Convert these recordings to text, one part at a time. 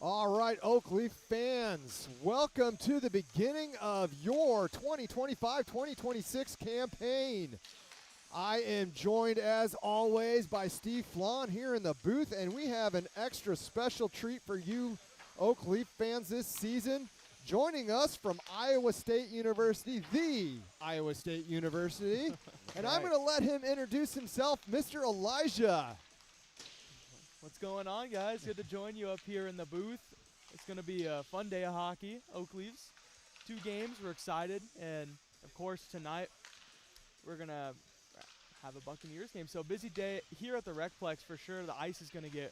All right, Oakleaf fans, welcome to the beginning of your 2025-2026 campaign. I am joined, as always, by Steve Flan here in the booth, and we have an extra special treat for you Oakleaf fans this season. Joining us from Iowa State University, the Iowa State University, and I'm going to let him introduce himself, Mr. Elijah. What's going on, guys? Good to join you up here in the booth. It's going to be a fun day of hockey, Oakleafs. 2 games, we're excited. And, of course, tonight we're going to have a Buccaneers game. So busy day here at the Recplex for sure. The ice is going to get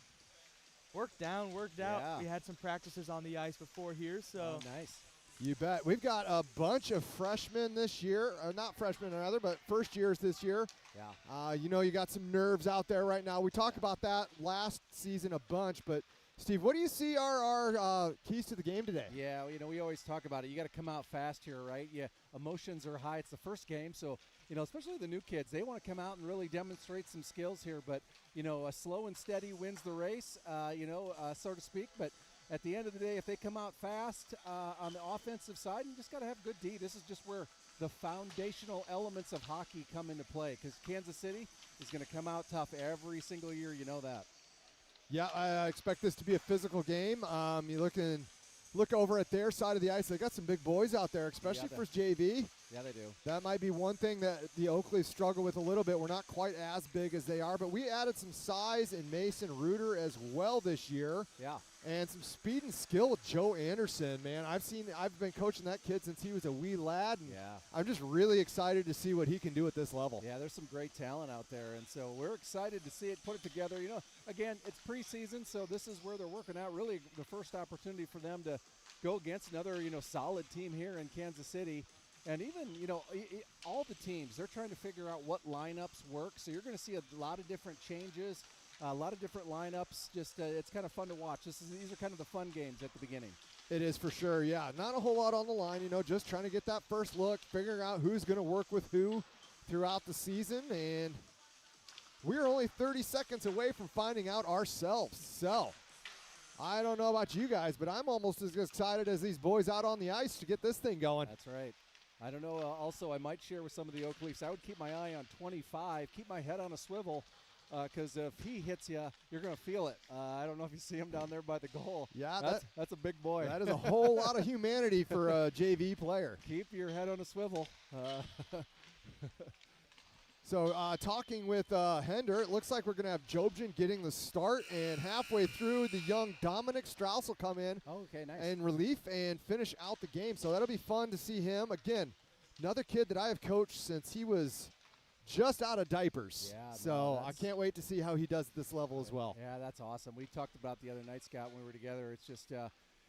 worked down, worked out. Yeah. We had some practices on the ice before here. So nice. You bet. We've got a bunch of freshmen this year. Not freshmen, rather, but first years this year. Yeah. You got some nerves out there right now. We talked about that last season a bunch, but Steve, what do you see are our keys to the game today? Yeah, we always talk about it. You got to come out fast here, right? Yeah, emotions are high. It's the first game, so especially the new kids, they want to come out and really demonstrate some skills here. But a slow and steady wins the race, so to speak. But at the end of the day, if they come out fast on the offensive side, you just got to have good D. This is just where the foundational elements of hockey come into play, because Kansas City is going to come out tough every single year. You know that. Yeah, I expect this to be a physical game. You look over at their side of the ice. They got some big boys out there, especially for JV. Yeah, they do. That might be one thing that the Oakleys struggle with a little bit. We're not quite as big as they are, but we added some size in Mason Reuter as well this year. Yeah. And some speed and skill with Joe Anderson, man. I've been coaching that kid since he was a wee lad, and I'm just really excited to see what he can do at this level. Yeah, there's some great talent out there, and so we're excited to see it, put it together. Again, it's preseason, so this is where they're working out really the first opportunity for them to go against another, solid team here in Kansas City. And even, all the teams, they're trying to figure out what lineups work. So you're going to see a lot of different changes, a lot of different lineups. Just it's kind of fun to watch. These are kind of the fun games at the beginning. It is for sure, yeah. Not a whole lot on the line, just trying to get that first look, figuring out who's going to work with who throughout the season. And we're only 30 seconds away from finding out ourselves. So I don't know about you guys, but I'm almost as excited as these boys out on the ice to get this thing going. That's right. I don't know. Also, I might share with some of the Oakleafs. I would keep my eye on 25, keep my head on a swivel, because if he hits you, you're going to feel it. I don't know if you see him down there by the goal. Yeah, that's a big boy. That is a whole lot of humanity for a JV player. Keep your head on a swivel. So talking with Hender, it looks like we're going to have Jobjan getting the start, and halfway through, the young Dominic Strauss will come in in relief and finish out the game. So that'll be fun to see him. Again, another kid that I have coached since he was just out of diapers. Yeah, so I can't wait to see how he does at this level as well. Yeah, that's awesome. We talked about the other night, Scott, when we were together. It's just,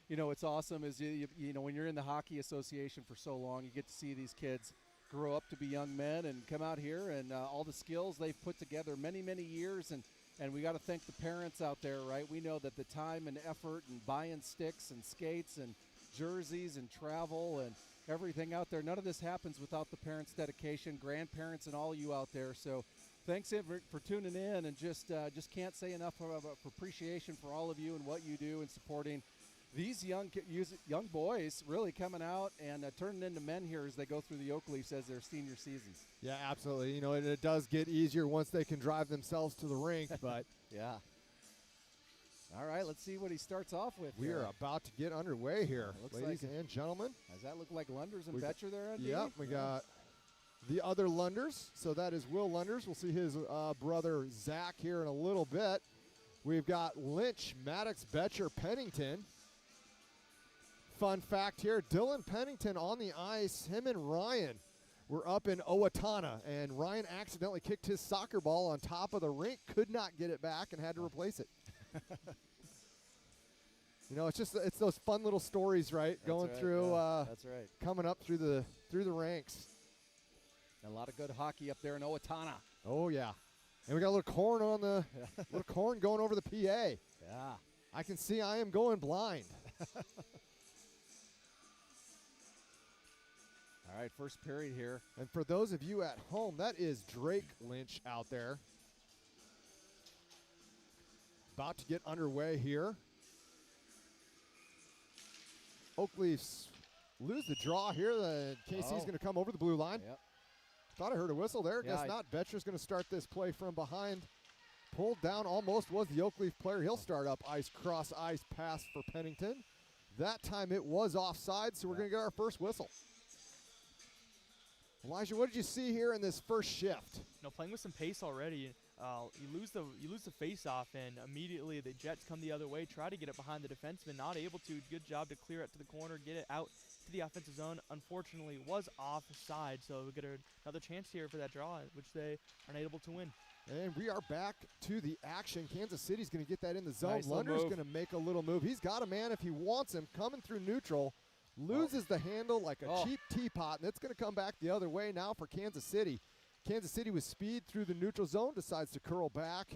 it's awesome is, when you're in the Hockey Association for so long, you get to see these kids grow up to be young men and come out here, and all the skills they've put together many, many years. And we got to thank the parents out there, right? We know that the time and effort and buying sticks and skates and jerseys and travel and everything out there, none of this happens without the parents' dedication, grandparents, and all you out there. So thanks for tuning in, and just can't say enough of appreciation for all of you and what you do in supporting these young boys really coming out and turning into men here as they go through the Oakleafs as their senior seasons. Yeah, absolutely. And it does get easier once they can drive themselves to the rink, but yeah. All right, let's see what he starts off with. We are about to get underway here, ladies and gentlemen. Does that look like Lunders and Betcher there, Andy? Yep, we got the other Lunders. So that is Will Lunders. We'll see his brother Zach here in a little bit. We've got Lynch, Maddox, Betcher, Pennington. Fun fact here, Dylan Pennington on the ice, him and Ryan were up in Owatonna, and Ryan accidentally kicked his soccer ball on top of the rink, could not get it back, and had to replace it. It's those fun little stories, right? Going through, that's right. Coming up through the ranks. And a lot of good hockey up there in Owatonna. Oh yeah, and we got a little corn on the little corn going over the PA. Yeah, I can see I am going blind. All right, first period here. And for those of you at home, that is Drake Lynch out there. About to get underway here. Oak Leafs lose the draw here. The KC's going to come over the blue line. Yep. Thought I heard a whistle there. Yeah, Guess not. Betcher's going to start this play from behind. Pulled down almost was the Oak Leaf player. He'll start up ice, cross ice pass for Pennington. That time it was offside, so we're going to get our first whistle. Elijah, what did you see here in this first shift? Playing with some pace already. You lose the face-off, and immediately the Jets come the other way, try to get it behind the defenseman, not able to. Good job to clear it to the corner, get it out to the offensive zone. Unfortunately, was offside, so we get another chance here for that draw, which they aren't able to win. And we are back to the action. Kansas City's going to get that in the zone. Nice little Lunder's move. going to make a little move. He's got a man if he wants him coming through neutral. Loses the handle like a cheap teapot, and it's going to come back the other way now for Kansas City. Kansas City with speed through the neutral zone, decides to curl back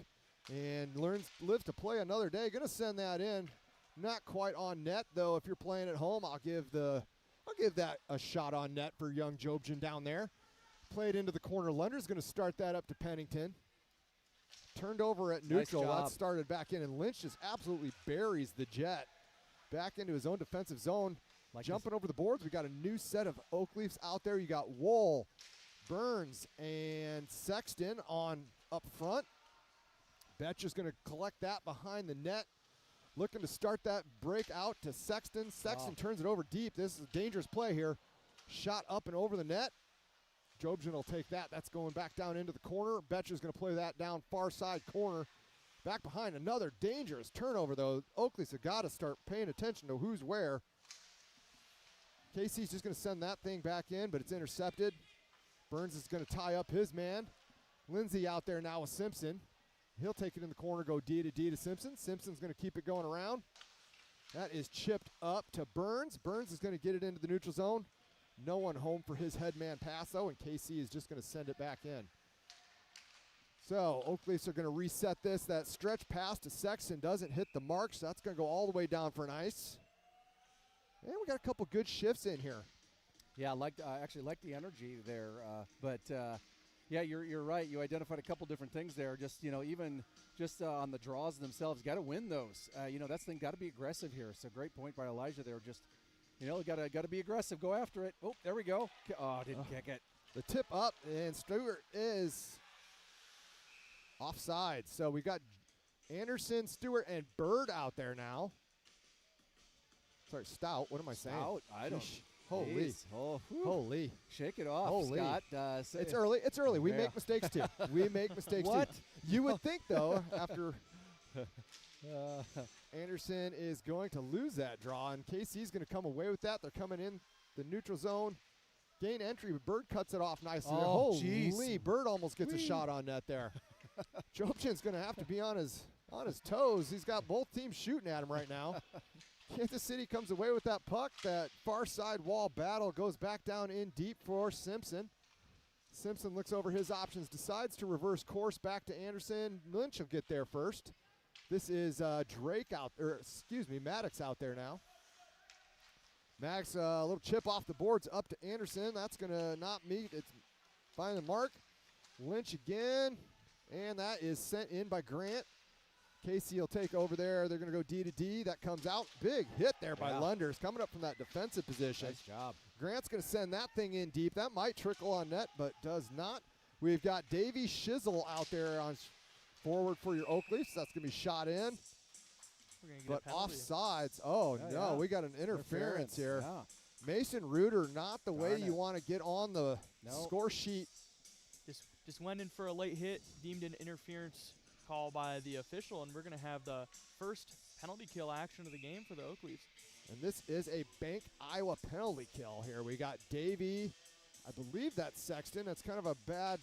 and lives to play another day. Going to send that in. Not quite on net, though. If you're playing at home, I'll give that a shot on net for young Jobjan down there. Played into the corner. Lunder's going to start that up to Pennington. Turned over at neutral. Nice job. That started back in, and Lynch just absolutely buries the Jet back into his own defensive zone. Jumping over the boards, we got a new set of Oak Leafs out there. You got Wool, Burns, and Sexton on up front. Betcher's going to collect that behind the net. Looking to start that break out to Sexton. Sexton turns it over deep. This is a dangerous play here. Shot up and over the net. Jobjan will take that. That's going back down into the corner. Betcher's going to play that down far side corner. Back behind, another dangerous turnover, though. Oak Leafs have got to start paying attention to who's where. Casey's just going to send that thing back in, but it's intercepted. Burns is going to tie up his man. Lindsay out there now with Simpson. He'll take it in the corner, go D to Simpson. Simpson's going to keep it going around. That is chipped up to Burns. Burns is going to get it into the neutral zone. No one home for his headman pass, though, and KC is just going to send it back in. So Oak Leafs are going to reset this. That stretch pass to Sexton doesn't hit the mark, so that's going to go all the way down for an ice. And we got a couple good shifts in here. Yeah, I actually like the energy there. Yeah, you're right. You identified a couple different things there. Just even just on the draws themselves, got to win those. That's the thing. Got to be aggressive here. So great point by Elijah there. Just got to be aggressive. Go after it. Oh, there we go. Oh, didn't kick it. The tip up, and Stewart is offside. So we got Anderson, Stewart, and Bird out there now. Sorry, Stout. What am I saying? Stout. I don't. Holy. Holy. Shake it off, Holy. Scott. It's early. It's early. We make mistakes, too. We make mistakes, What? too. You would think, though, after Anderson is going to lose that draw, and KC's going to come away with that. They're coming in the neutral zone. Gain entry, but Bird cuts it off nicely. there. Oh, Holy, jeez. Bird almost gets a shot on net there. Jobjan's going to have to be on his toes. He's got both teams shooting at him right now. Kansas City comes away with that puck. That far side wall battle goes back down in deep for Simpson. Simpson looks over his options, decides to reverse course back to Anderson. Lynch will get there first. This is Maddox out there now. Maddox, a little chip off the boards up to Anderson. That's going to not meet. It's find the mark. Lynch again, and that is sent in by Grant. Casey will take over there. They're going to go D to D. That comes out. Big hit there by Lunders coming up from that defensive position. Nice job. Grant's going to send that thing in deep. That might trickle on net, but does not. We've got Davey Schiesl out there on forward for your Oak Leafs. That's going to be shot in. But offsides. Oh, no. We got an interference here. Yeah. Mason Reuter, not the way Darn you it. want to get on the score sheet. Just went in for a late hit, deemed an interference call by the official, and we're going to have the first penalty kill action of the game for the Oak Leafs. And this is a Bank, Iowa penalty kill here. We got Davey. I believe that's Sexton. That's kind of a bad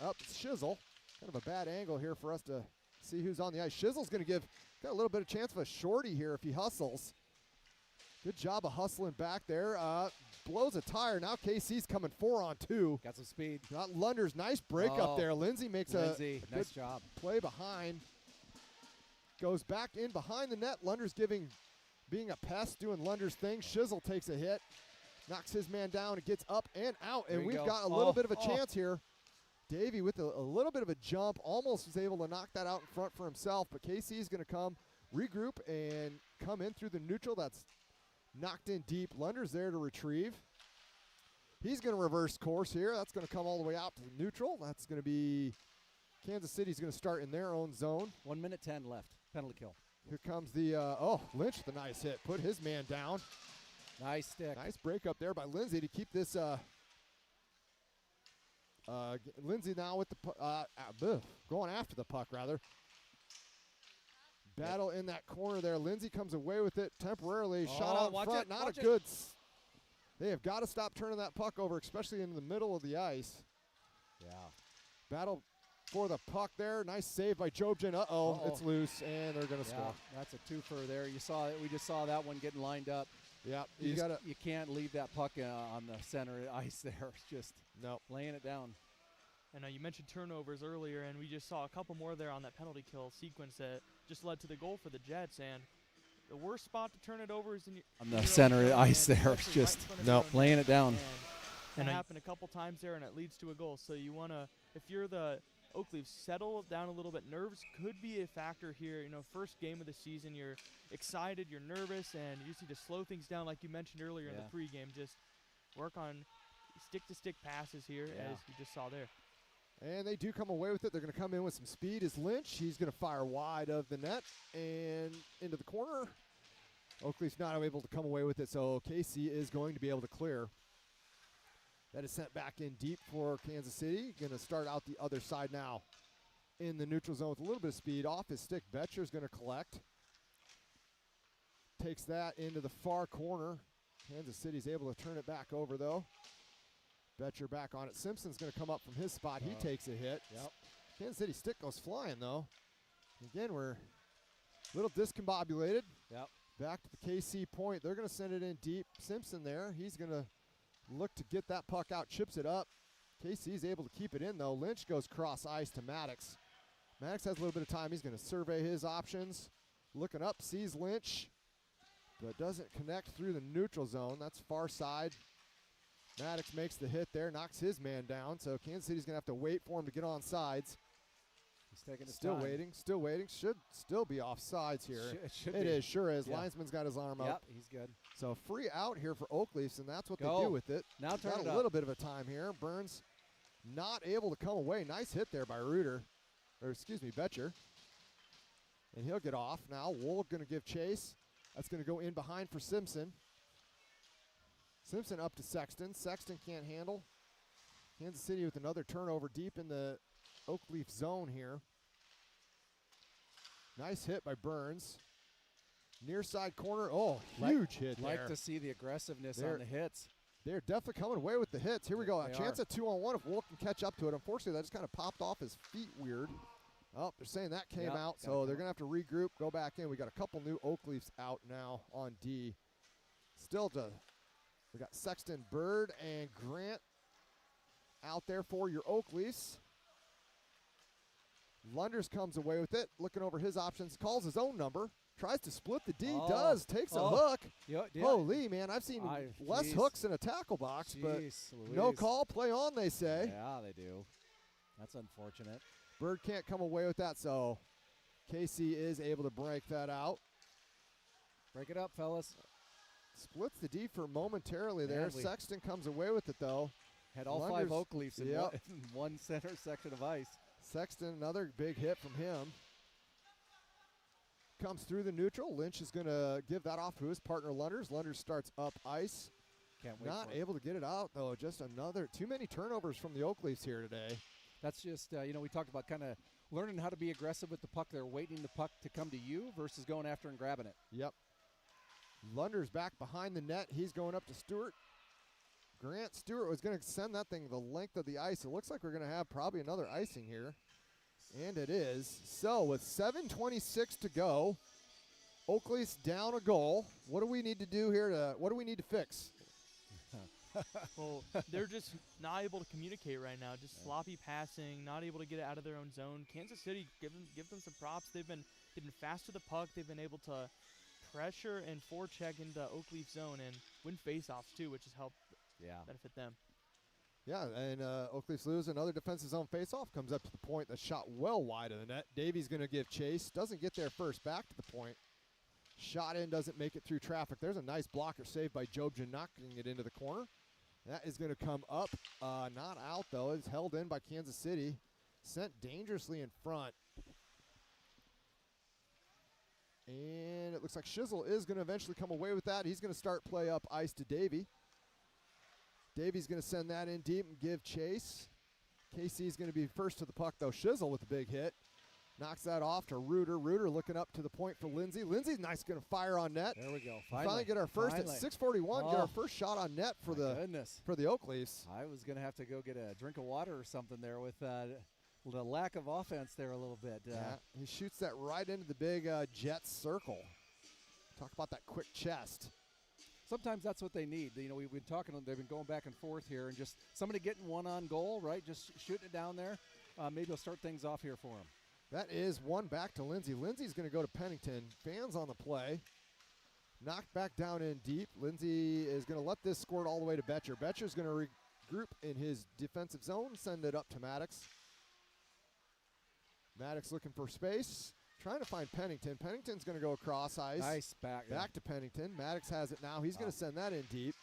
Schiesl. Kind of a bad angle here for us to see who's on the ice. Schiesl's going to got a little bit of chance of a shorty here if he hustles. Good job of hustling back there. Blows a tire. Now KC's coming 4-on-2. Got some speed. Got Lunders. Nice break up there. Lindsay makes a nice job. Play behind. Goes back in behind the net. Lunders being a pest, doing Lunders thing. Schiesl takes a hit. Knocks his man down. It gets up and out. And we've got a little bit of a chance here. Davey with a little bit of a jump. Almost was able to knock that out in front for himself. But KC is going to come, regroup, and come in through the neutral. That's Knocked in deep. Lunder's there to retrieve. He's going to reverse course here. That's going to come all the way out to the neutral. That's going to be Kansas City's going to start in their own zone. 1 minute 10 left. Penalty kill. Here comes the, Lynch with a nice hit. Put his man down. Nice stick. Nice break up there by Lindsay to keep this, Lindsay now with the, going after the puck, rather. Battle in that corner there. Lindsay comes away with it temporarily. Shot out in front. Not a good. They have got to stop turning that puck over, especially in the middle of the ice. Yeah. Battle for the puck there. Nice save by Jobjan. It's loose, and they're going to score. That's a twofer there. You saw it. We just saw that one getting lined up. Yeah, you can't leave that puck on the center of the ice there. It's just laying it down. And you mentioned turnovers earlier, and we just saw a couple more there on that penalty kill sequence that just led to the goal for the Jets. And the worst spot to turn it over is on the center of the ice there. It's just laying it down. And it happened a couple times there, and it leads to a goal. So you want to, if you're the Oak Leafs, settle down a little bit. Nerves could be a factor here. First game of the season, you're excited, you're nervous, and you just need to slow things down like you mentioned earlier in the pregame. Just work on stick-to-stick passes here, as you just saw there. And they do come away with it. They're going to come in with some speed as Lynch. He's going to fire wide of the net and into the corner. Oakley's not able to come away with it, so Casey is going to be able to clear. That is sent back in deep for Kansas City. Going to start out the other side now in the neutral zone with a little bit of speed. Off his stick, Betcher's going to collect. Takes that into the far corner. Kansas City's able to turn it back over, though. Betcher back on it. Simpson's going to come up from his spot. He takes a hit. Yep. Kansas City stick goes flying, though. Again, we're a little discombobulated. Yep. Back to the KC point. They're going to send it in deep. Simpson there. He's going to look to get that puck out, chips it up. KC's able to keep it in, though. Lynch goes cross ice to Maddox. Maddox has a little bit of time. He's going to survey his options. Looking up, sees Lynch, but doesn't connect through the neutral zone. That's far side. Maddox makes the hit there, knocks his man down, so Kansas City's going to have to wait for him to get on sides. He's taking his still time. Still waiting. Should still be off sides here. It is, sure is. Yeah. Linesman's got his arm up. Yep, he's good. So free out here for Oak Leafs, and that's what they do with it. Now turn it got up. a little bit of a time here. Burns not able to come away. Nice hit there by Betcher. And he'll get off. Now Wool going to give chase. That's going to go in behind for Simpson. Simpson up to Sexton. Sexton can't handle. Kansas City with another turnover deep in the Oak Leaf zone here. Nice hit by Burns. Near side corner. Oh, huge hit there. Like to see the aggressiveness on the hits. They're definitely coming away with the hits. Here we go. A They chance are. at 2-on-1 if Wolf can catch up to it. Unfortunately, that just kind of popped off his feet weird. Oh, they're saying that came out, so they're going to have to regroup, go back in. We got a couple new Oak Leafs out now on D. We got Sexton, Bird, and Grant out there for your Oak Leafs. Lunders comes away with it, looking over his options, calls his own number, tries to split the D, takes a hook. Holy, man, I've seen less hooks in a tackle box, but no call, play on, they say. Yeah, they do. That's unfortunate. Bird can't come away with that, so KC is able to break that out. Break it up, fellas. Splits the D for momentarily there. Sexton comes away with it, though. Had all five Oak Leafs in one center section of ice. Sexton, another big hit from him. Comes through the neutral. Lynch is going to give that off to his partner, Lunders. Lunders starts up ice. Can't wait Not for it. able to get it out, though. Just too many turnovers from the Oak Leafs here today. That's just, we talked about kind of learning how to be aggressive with the puck. They're waiting the puck to come to you versus going after and grabbing it. Yep. Lunders back behind the net. He's going up to Stewart. Grant Stewart was going to send that thing the length of the ice. It looks like we're going to have probably another icing here. And it is. So with 7:26 to go, Oak Leafs down a goal. What do we need to do here? What do we need to fix? Well, they're just not able to communicate right now. Just sloppy passing, not able to get it out of their own zone. Kansas City, give them some props. They've been getting fast to the puck. They've been able to pressure and forecheck into Oak Leaf zone and win faceoffs too, which has helped benefit them. Yeah, and Oak Leafs lose another defensive zone faceoff. Comes up to the point. That's shot well wide of the net. Davies going to give chase. Doesn't get there first. Back to the point. Shot in, doesn't make it through traffic. There's a nice blocker save by Jobjan, knocking it into the corner. That is going to come up, not out though. It's held in by Kansas City. Sent dangerously in front. And it looks like Schiesl is going to eventually come away with that. He's going to start play up ice to Davey. Davey's going to send that in deep and give chase. KC's going to be first to the puck, though. Schiesl with a big hit. Knocks that off to Reuter. Reuter looking up to the point for Lindsay. Lindsay's nice, going to fire on net. There we go. Finally get our first at 6:41. Get our first shot on net for the Oak Leafs. I was going to have to go get a drink of water or something there with the lack of offense there a little bit. Yeah, he shoots that right into the big Jets circle. Talk about that quick chest. Sometimes that's what they need. You know, we've been talking. They've been going back and forth here, and just somebody getting one on goal, right? Just shooting it down there. Maybe he'll start things off here for him. That is one back to Lindsay. Lindsay's going to go to Pennington. Fans on the play. Knocked back down in deep. Lindsay is going to let this squirt all the way to Betcher. Betcher's going to regroup in his defensive zone, send it up to Maddox. Maddox looking for space. Trying to find Pennington. Pennington's going to go across ice. Nice back. Back to Pennington. Maddox has it now. He's going to send that in deep.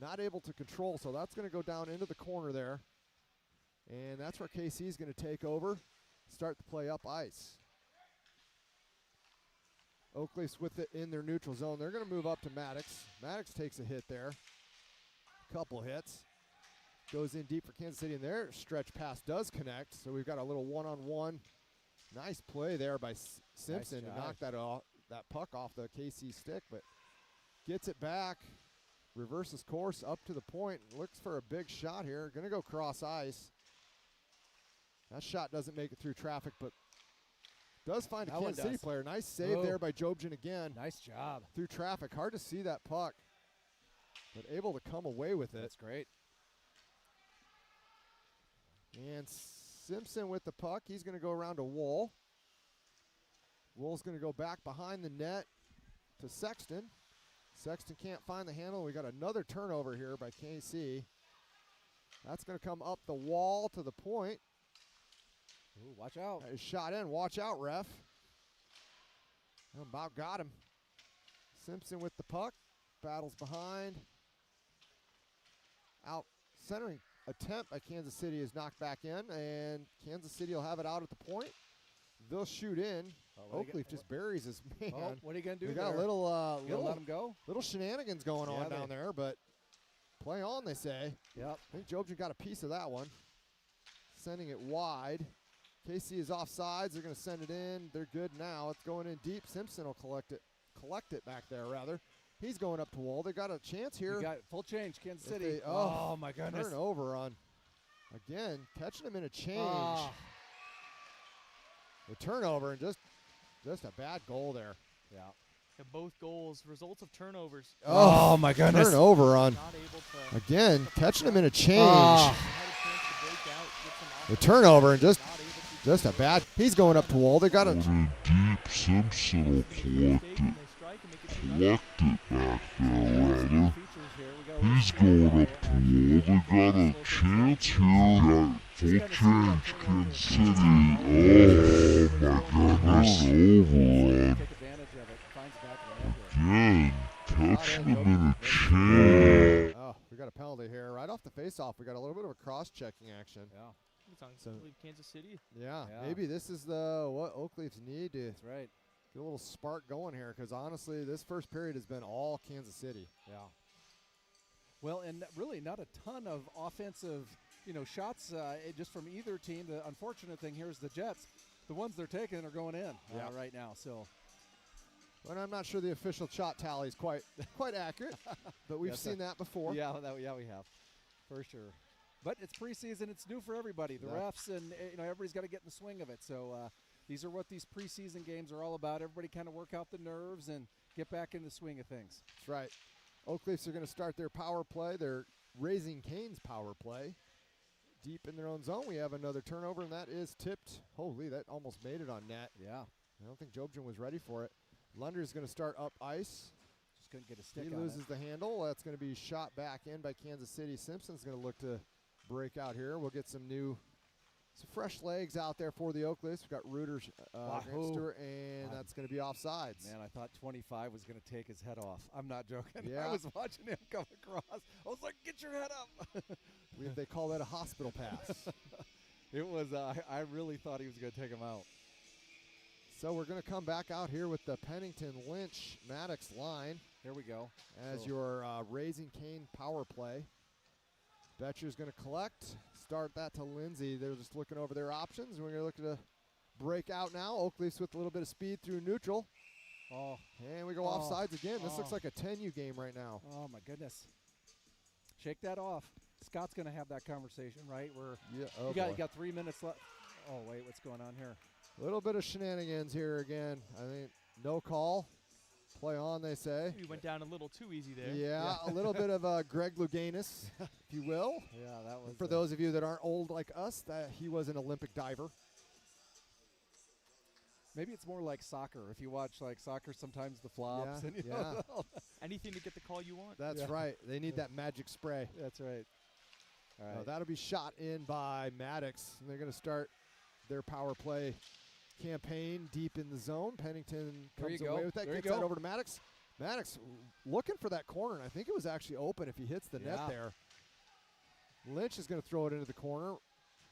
Not able to control, so that's going to go down into the corner there. And that's where KC's going to take over. Start the play up ice. Oak Leafs with it in their neutral zone. They're going to move up to Maddox. Maddox takes a hit there. Couple hits. Goes in deep for Kansas City, and their stretch pass does connect. So we've got a little one-on-one. Nice play there by Simpson nice to knock that puck off the KC stick, but gets it back. Reverses course up to the point. Looks for a big shot here. Going to go cross ice. That shot doesn't make it through traffic, but does find a Kansas City player. Nice save there by Jobjan again. Nice job. Through traffic. Hard to see that puck, but able to come away with it. That's great. And Simpson with the puck. He's going to go around to Wool. Wool's going to go back behind the net to Sexton. Sexton can't find the handle. We got another turnover here by KC. That's going to come up the wall to the point. Ooh, watch out. That is shot in. Watch out, ref. About got him. Simpson with the puck. Battles behind. Out centering attempt by Kansas City is knocked back in, and Kansas City will have it out at the point. They'll shoot in. Oakleaf just buries his man. Oh, what are you going to do We got a little let him go? Little shenanigans going on down there, but play on, they say. Yep. I think Jobjan got a piece of that one. Sending it wide. KC is offsides. They're going to send it in. They're good now. It's going in deep. Simpson will collect it back there, rather. He's going up to Wool. They got a chance here. We got full change, Kansas City. Oh, my goodness. Turnover on, again, catching him in a change. The turnover and just a bad goal there. Yeah. Both goals, results of turnovers. Oh my goodness. Turnover on, Not able to again, catching him in a change. had a chance to break out, get some The turnover and just a bad. He's going up to Wool. They got a deep. Simpson will collect it. Collect it back there, rather. He's going up to Wool. They got a chance here. Full change, Kansas City. Oh my goodness. Over on. Again, catching him in a change. Oh, we got a penalty here. Right off the face-off, we got a little bit of a cross-checking action. Yeah. It's on So- Kansas City. Yeah, maybe this is what Oak Leafs need to That's right. get a little spark going here, because honestly, this first period has been all Kansas City. Yeah. Well, and really not a ton of offensive, shots just from either team. The unfortunate thing here is the Jets. The ones they're taking are going in right now. So, But I'm not sure the official shot tally is quite accurate, but we've seen that before. yeah, we have, for sure. But it's preseason; it's new for everybody. The refs and everybody's got to get in the swing of it. So these are what these preseason games are all about. Everybody kind of work out the nerves and get back in the swing of things. That's right. Oak Leafs are going to start their power play. They're Raising Cane's power play. Deep in their own zone, we have another turnover, and that is tipped. Holy, that almost made it on net. Yeah. I don't think Jobjan was ready for it. Lunder's going to start up ice. Just couldn't get a stick He on loses it. the handle. That's going to be shot back in by Kansas City. Simpson's going to look to break out here. We'll get some new some fresh legs out there for the Oak Leafs. We've got Reuter next to her, and that's going to be offsides. Man, I thought 25 was going to take his head off. I'm not joking. Yeah. I was watching him come across. I was like, get your head up. They call that a hospital pass. It was, I really thought he was going to take him out. So we're going to come back out here with the Pennington Lynch Maddox line. Here we go. As your Raising Cane power play. Betcher's going to collect. Start that to Lindsay. They're just looking over their options. We're going to look to break out now. Oak Leafs with a little bit of speed through neutral. Oh. And we go offsides again. This looks like a 10U game right now. Oh, my goodness. Shake that off. Scott's going to have that conversation, right? Where you got 3 minutes left. Oh, wait, what's going on here? A little bit of shenanigans here again. I think no call. Play on, they say. We went down a little too easy there. Yeah, a little bit of Greg Louganis, if you will. Yeah, that was. For those of you that aren't old like us, that he was an Olympic diver. Maybe it's more like soccer. If you watch like soccer, sometimes the flops. Yeah, and you yeah. know. Anything to get the call you want. That's right. They need that magic spray. That's right. All right. That'll be shot in by Maddox, and they're going to start their power play campaign deep in the zone. Pennington comes away with that, gets that over to Maddox. Maddox looking for that corner, and I think it was actually open if he hits the net there. Lynch is going to throw it into the corner.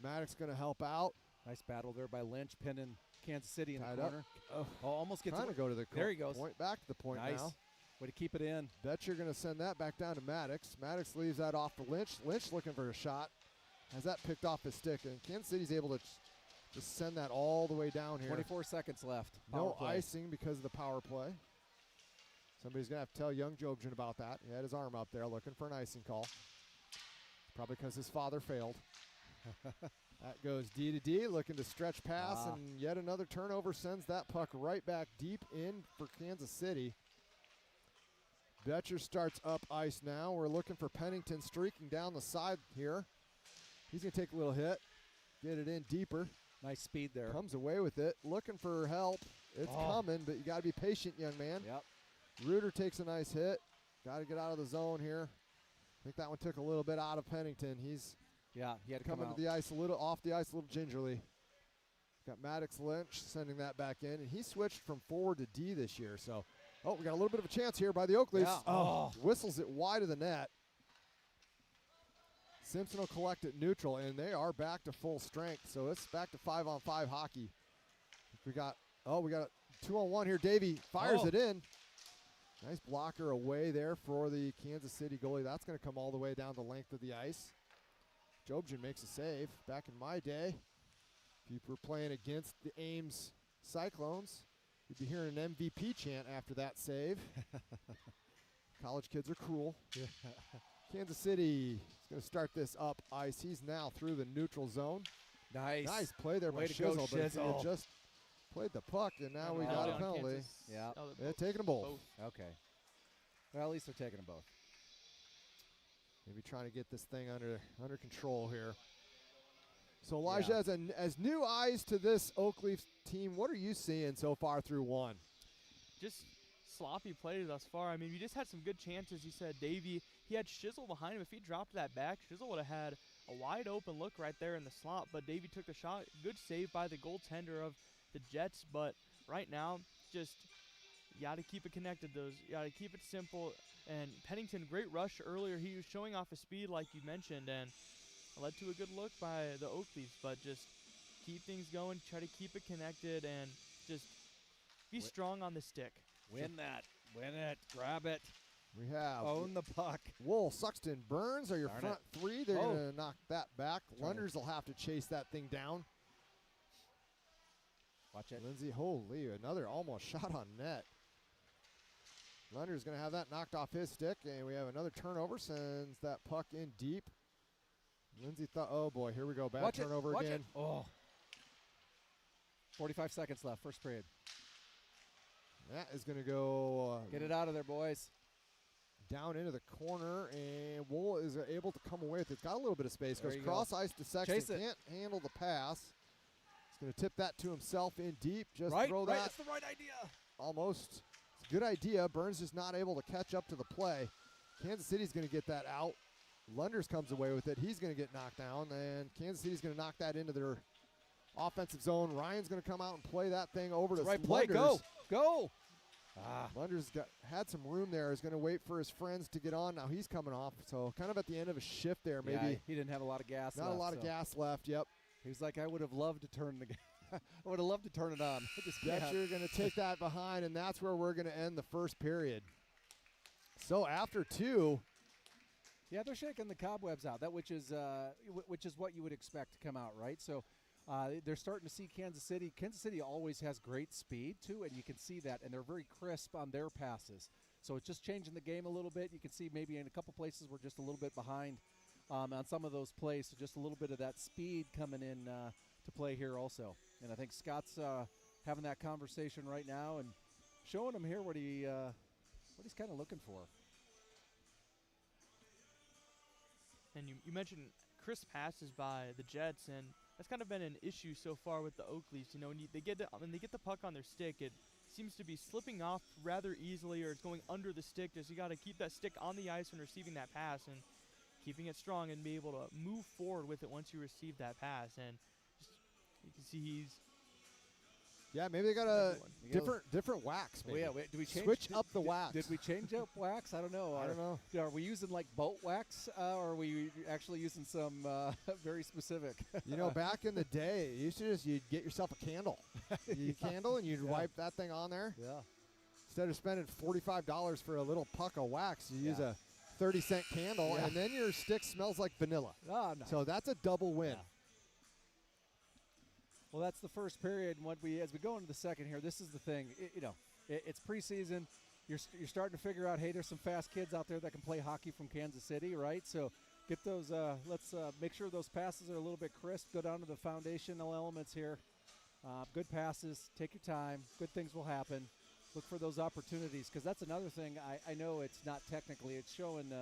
Maddox going to help out. Nice battle there by Lynch, pinning Kansas City in Tied the corner. Oh, almost gets trying to go to the There he goes. Point, back to the point nice. now. Way to keep it in. Betcher going to send that back down to Maddox. Maddox leaves that off to Lynch. Lynch looking for a shot. Has that picked off his stick, and Kansas City's able to just send that all the way down here. 24 seconds left. No icing because of the power play. Somebody's going to have to tell young Jobjan about that. He had his arm up there looking for an icing call. Probably because his father failed. That goes D to D, looking to stretch pass, and yet another turnover sends that puck right back deep in for Kansas City. Betcher starts up ice now. We're looking for Pennington streaking down the side here. He's going to take a little hit, get it in deeper. Nice speed there. Comes away with it, looking for help. It's coming, but you got to be patient, young man. Yep. Reuter takes a nice hit. Got to get out of the zone here. I think that one took a little bit out of Pennington. He's he had to coming come to the ice a little, off the ice a little gingerly. Got Maddox Lynch sending that back in, and he switched from forward to D this year. So, we got a little bit of a chance here by the Oak Leafs. Yeah. Whistles it wide of the net. Simpson will collect it neutral, and they are back to full strength. So it's back to 5-on-5 hockey. We got a 2-on-1 here. Davey fires it in. Nice blocker away there for the Kansas City goalie. That's going to come all the way down the length of the ice. Jobjan makes a save. Back in my day, if you were playing against the Ames Cyclones, you'd be hearing an MVP chant after that save. College kids are cruel. Kansas City is going to start this up ice. He's now through the neutral zone. Nice Play there by Schiesl, but he had just played the puck, and now we got a penalty. Yeah. They're taking them both. Okay. Well, at least they're taking them both. Maybe trying to get this thing under control here. So, Elijah, as new eyes to this Oak Leafs team, what are you seeing so far through one? Just sloppy play thus far. I mean, we just had some good chances. You said Davey, he had Schiesl behind him. If he dropped that back, Schiesl would have had a wide open look right there in the slot, but Davey took the shot. Good save by the goaltender of the Jets, but right now, just you got to keep it connected. You got to keep it simple. And Pennington, great rush earlier. He was showing off his speed like you mentioned, and led to a good look by the Oak Leafs, but just keep things going, try to keep it connected, and just be strong on the stick. Win that. Win it. Grab it. We have own the puck. Wool, Suxton, Burns are your front three. They're going to knock that back. Lunders will have to chase that thing down. Watch it. Lindsay, holy, another almost shot on net. Lunder's going to have that knocked off his stick, and we have another turnover, sends that puck in deep. Lindsay thought, oh boy, here we go, bad turnover again. Oh. 45 seconds left, first period. That is going to go. Get it out of there, boys. Down into the corner, and Wool is able to come away with it. Got a little bit of space. There Goes cross ice to Sexton. Chase it. Can't handle the pass. He's going to tip that to himself in deep. Just throw that. That's the right idea. Almost. It's a good idea. Burns is not able to catch up to the play. Kansas City's going to get that out. Lunders comes away with it. He's going to get knocked down, and Kansas City's going to knock that into their offensive zone. Ryan's going to come out and play that thing over to Right play. Lunders. Go. Lunders had some room there. He's going to wait for his friends to get on. Now he's coming off, so kind of at the end of a shift there, maybe. Yeah, he didn't have a lot of gas Not left, a lot of gas left, yep. He was like, I would have loved to turn the I would have loved to turn it on. Betcher going to take that behind, and that's where we're going to end the first period. So after 2, yeah, they're shaking the cobwebs out. That which is what you would expect to come out, right? So they're starting to see Kansas City. Kansas City always has great speed too, and you can see that, and they're very crisp on their passes. So it's just changing the game a little bit. You can see maybe in a couple places we're just a little bit behind on some of those plays. So just a little bit of that speed coming in to play here also. And I think Scott's having that conversation right now and showing him here what he's kind of looking for. And you mentioned crisp passes by the Jets, and that's kind of been an issue so far with the Oakleys. You know, when they get the puck on their stick, it seems to be slipping off rather easily, or it's going under the stick. Just you got to keep that stick on the ice when receiving that pass, and keeping it strong and be able to move forward with it once you receive that pass. And just, you can see he's maybe they got a different wax. Maybe. Well, yeah, do we switch up the wax? Did we change up wax? I don't know. I don't know. Are we using like boat wax, or are we actually using some very specific? You know, back in the day, you'd get yourself a candle. Candle, and you'd wipe that thing on there. Yeah. Instead of spending $45 for a little puck of wax, you use a 30-cent candle, and then your stick smells like vanilla. Oh, no. So that's a double win. Yeah. Well, that's the first period, and as we go into the second here, this is the thing. It's preseason. You're starting to figure out, hey, there's some fast kids out there that can play hockey from Kansas City, right? So get those. Let's make sure those passes are a little bit crisp. Go down to the foundational elements here. Good passes. Take your time. Good things will happen. Look for those opportunities, because that's another thing. I know it's not technically. It's showing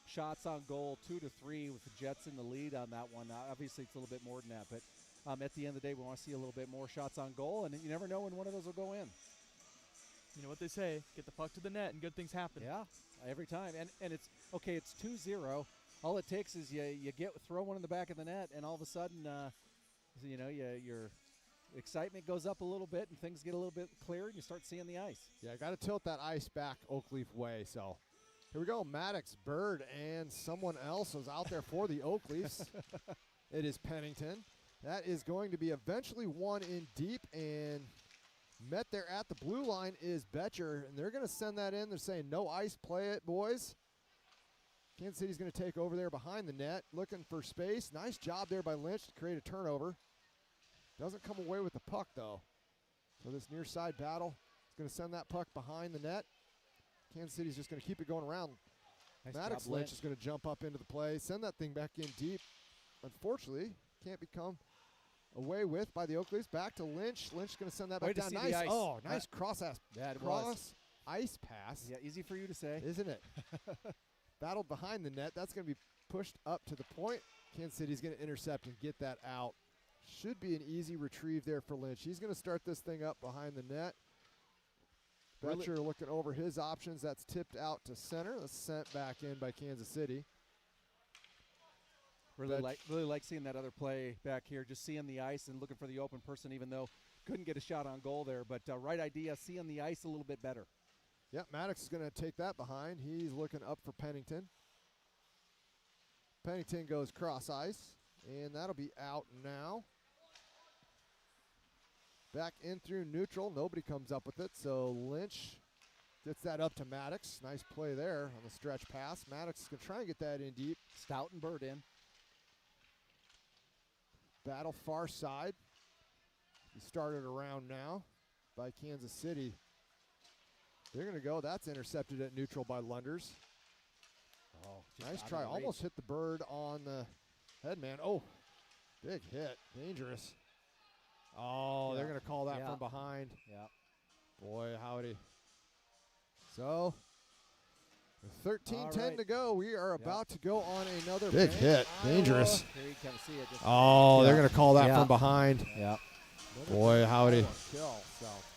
shots on goal 2 to 3 with the Jets in the lead on that one. Obviously, it's a little bit more than that, but. At the end of the day, we want to see a little bit more shots on goal, and you never know when one of those will go in. You know what they say, get the puck to the net and good things happen. Yeah, every time. And it's, okay, it's 2-0. All it takes is you throw one in the back of the net, and all of a sudden, your excitement goes up a little bit, and things get a little bit clearer, and you start seeing the ice. Yeah, I got to tilt that ice back Oakleaf way. So here we go. Maddox, Bird, and someone else was out there for the Oakleafs. It is Pennington. That is going to be eventually one in deep, and met there at the blue line is Betcher, and they're going to send that in. They're saying no ice, play it, boys. Kansas City's going to take over there behind the net, looking for space. Nice job there by Lynch to create a turnover. Doesn't come away with the puck, though. So this near side battle is going to send that puck behind the net. Kansas City's just going to keep it going around. Nice Maddox job, Lynch is going to jump up into the play, send that thing back in deep. Unfortunately, can't become away with by the Oakleys. Back to Lynch. Lynch going to send that back down. Nice. Oh, nice cross ice pass. Yeah, easy for you to say. Isn't it? Battled behind the net. That's going to be pushed up to the point. Kansas City's going to intercept and get that out. Should be an easy retrieve there for Lynch. He's going to start this thing up behind the net. Betcher looking over his options. That's tipped out to center. That's sent back in by Kansas City. Really like seeing that other play back here, just seeing the ice and looking for the open person, even though couldn't get a shot on goal there. But right idea, seeing the ice a little bit better. Yep, Maddox is going to take that behind. He's looking up for Pennington. Pennington goes cross ice, and that'll be out now. Back in through neutral. Nobody comes up with it, so Lynch gets that up to Maddox. Nice play there on the stretch pass. Maddox is going to try and get that in deep. Stout and Bird in. Battle far side. He started around now by Kansas City. They're going to go. That's intercepted at neutral by Lunders. Oh, nice try. Almost hit the Bird on the head, man. Oh, big hit. Dangerous. Oh, they're going to call that from behind. Yeah. Boy, howdy. So, 13-10 to go. We are about to go on another big hit. Dangerous. Here you kind of see it. Oh, they're going to call that from behind. Yeah. Boy, howdy.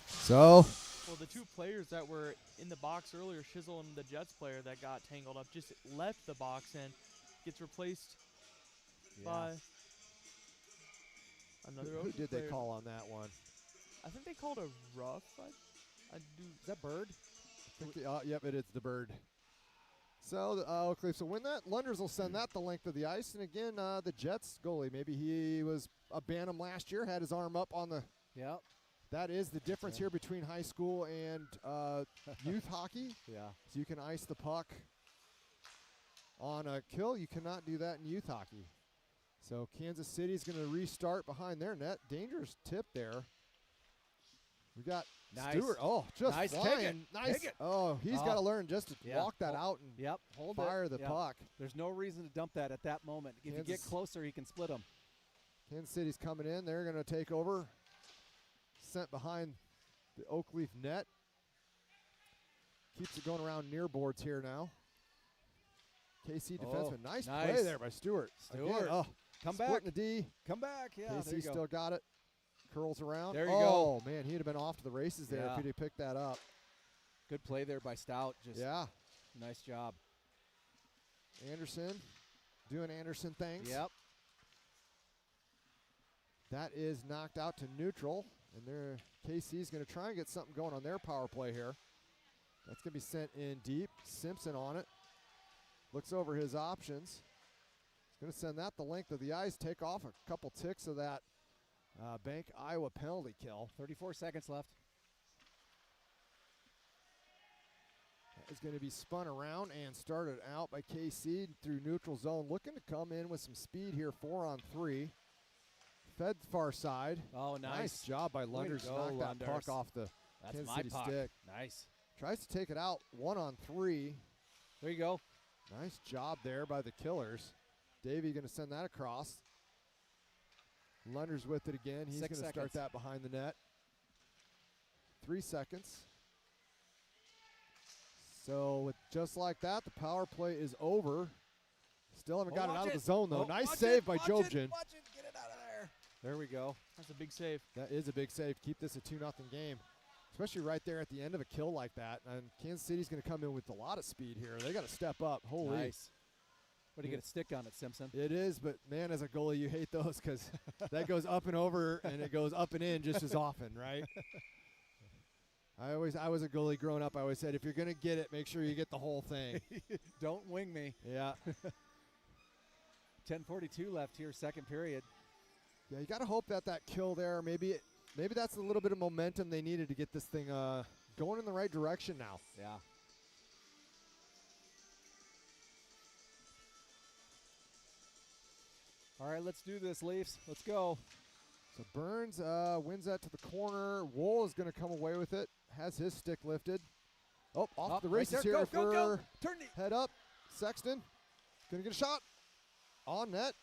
So. Well, the two players that were in the box earlier, Schiesl and the Jets player that got tangled up, just left the box, and gets replaced Yeah. by another Who Oakland did they player. call on that one? I think they called a rough. I do. Is that Bird? Yep, it is the Bird. So the Oak Leafs will win that. Lunders will send that the length of the ice. And again, the Jets goalie, maybe he was a Bantam last year, had his arm up on the. Yep. That is the difference here between high school and youth hockey. Yeah. So you can ice the puck on a kill. You cannot do that in youth hockey. So Kansas City's going to restart behind their net. Dangerous tip there. We got Nice. Stewart. Oh, just Nice. Take flying. it. Nice. Take it. Oh, he's got to learn just to Yeah. walk that out and Yep. Hold fire it. the Yeah. puck. There's no reason to dump that at that moment. If you get Kansas- closer, he can split them. Kansas City's coming in. They're going to take over. Sent behind the Oak Leaf net. Keeps it going around near boards here now. KC defenseman. Nice play nice. there by Stewart. Stewart. Again, Come splitting back. the D. Come back. Yeah. there KC you go. still got it. Curls around. There you oh, man, he'd have been off to the races there Yeah. if he'd have picked that up. Good play there by Stout. Just Yeah. nice job. Anderson doing Anderson things. Yep. That is knocked out to neutral. And there, KC's going to try and get something going on their power play here. That's going to be sent in deep. Simpson on it. Looks over his options. He's going to send that the length of the ice, take off a couple ticks of that Bank Iowa penalty kill. 34 seconds left. That is going to be spun around and started out by KC through neutral zone. Looking to come in with some speed here, 4-on-3. Fed far side. Oh, Nice job by Way to Lunders to go, knock that puck Lunders. off the That's Kansas my City puck. stick. Nice. Tries to take it out, 1-on-3. There you go. Nice job there by the Killers. Davey going to send that across. Lunders with it again. He's going 6 to start seconds. that behind the net. 3 seconds. So with just like that, the power play is over. Still haven't got it out of the zone, though. Nice save by Jobjan. Watch it. Get it out of there. There we go. That's a big save. That is a big save. Keep this a 2-0 game. Especially right there at the end of a kill like that. And Kansas City's going to come in with a lot of speed here. They got to step up. Holy. Nice. What do you get a stick on it, Simpson? It is, but man, as a goalie, you hate those because that goes up and over, and it goes up and in just as often, right? I was a goalie growing up. I always said, if you're gonna get it, make sure you get the whole thing. Don't wing me. Yeah, 10:42 left here, second period. yeah. You got to hope that kill there, maybe that's a little bit of momentum they needed to get this thing going in the right direction now. Yeah. All right, let's do this, Leafs. Let's go. So Burns wins that to the corner. Wool is going to come away with it. Has his stick lifted. Oh, off the right races there. here Go, go, go. for Turn it. head up. Sexton going to get a shot on net.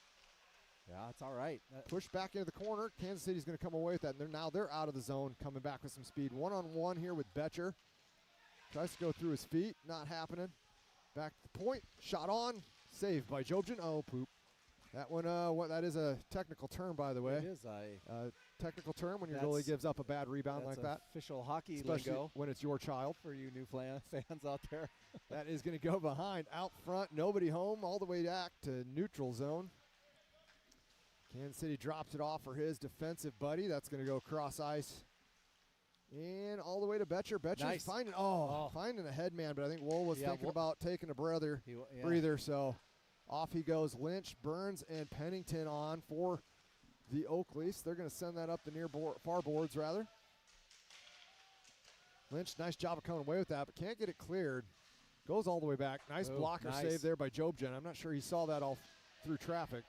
Yeah, it's all right. Push back into the corner. Kansas City's going to come away with that. And they're out of the zone, coming back with some speed. 1-on-1 here with Betcher. Tries to go through his feet. Not happening. Back to the point. Shot on. Saved by Jobjan. Oh, poop. That one, that is a technical term, by the way. It is. Technical term when your That's- goalie gives up a bad rebound like that. Official hockey Especially lingo when it's your child. for you new fans out there. That is going to go behind. Out front. Nobody home. All the way back to neutral zone. Kansas City drops it off for his defensive buddy. That's going to go cross ice. And all the way to Betcher. Betcher's Nice. finding a head man, but I think Wool was Yeah, thinking about taking a breather. Yeah. Breather, so off he goes. Lynch, Burns, and Pennington on for the Oak Leafs. They're going to send that up the far boards, rather. Lynch, nice job of coming away with that, but can't get it cleared. Goes all the way back. Nice Oh, blocker nice. save there by Jobjan. I'm not sure he saw that all through traffic.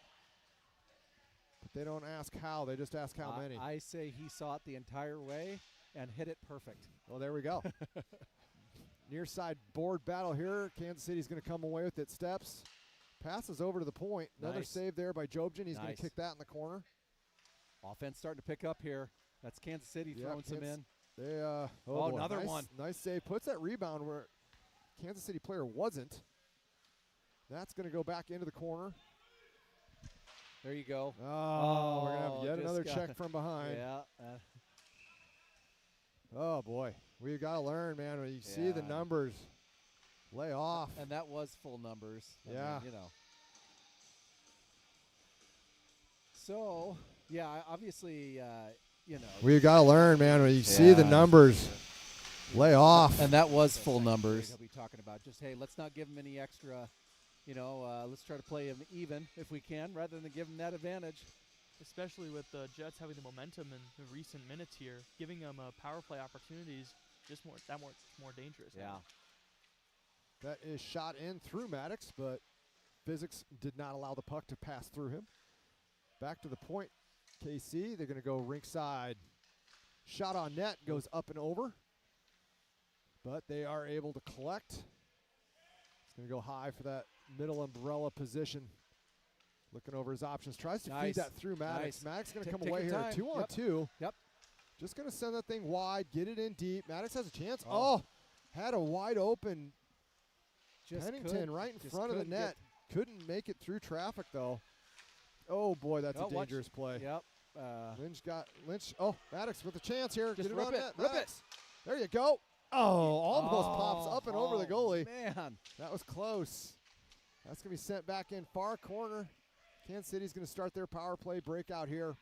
But they don't ask how. They just ask how many. I say he saw it the entire way and hit it perfect. Well, there we go. Near side board battle here. Kansas City's going to come away with it. Steps. Passes over to the point. Another Nice. save there by Jobjan. He's going Nice. to kick that in the corner. Offense starting to pick up here. That's Kansas City Yeah, throwing some Kansas- in. They, Oh, boy, another nice, one. Nice save. Puts that rebound where Kansas City player wasn't. That's going to go back into the corner. There you go. Oh, we're going to have yet just another got- check from behind. Yeah. Oh, boy. We've got to learn, man. When you see the Yeah. numbers, lay off. And that was full numbers. I mean, Yeah. you know. So, yeah, obviously, We've got to learn, man. When you see the numbers, lay off. and that was full numbers. He'll be talking about just, hey, let's not give him any extra, let's try to play him even if we can, rather than give him that advantage. Especially with the Jets having the momentum in the recent minutes here, giving them power play opportunities just more dangerous. Yeah. That is shot in through Maddox, but physics did not allow the puck to pass through him. Back to the point, KC. They're going to go rink side. Shot on net goes up and over, but they are able to collect. It's going to go high for that middle umbrella position. Looking over his options. Tries to feed that through Maddox. Nice. Maddox going to come Take away your here. time. 2-on-2. Yep. Just going to send that thing wide, get it in deep. Maddox has a chance. Oh, had a wide open Pennington right in front of the net. Couldn't make it through traffic, though. Oh, boy, that's a dangerous play. Yep. Lynch. Oh, Maddox with a chance here. Just get it rip on it. net. Rip Maddox. There you go. Oh, almost pops up and over the goalie. Man. That was close. That's going to be sent back in far corner. Kansas City's going to start their power play breakout here.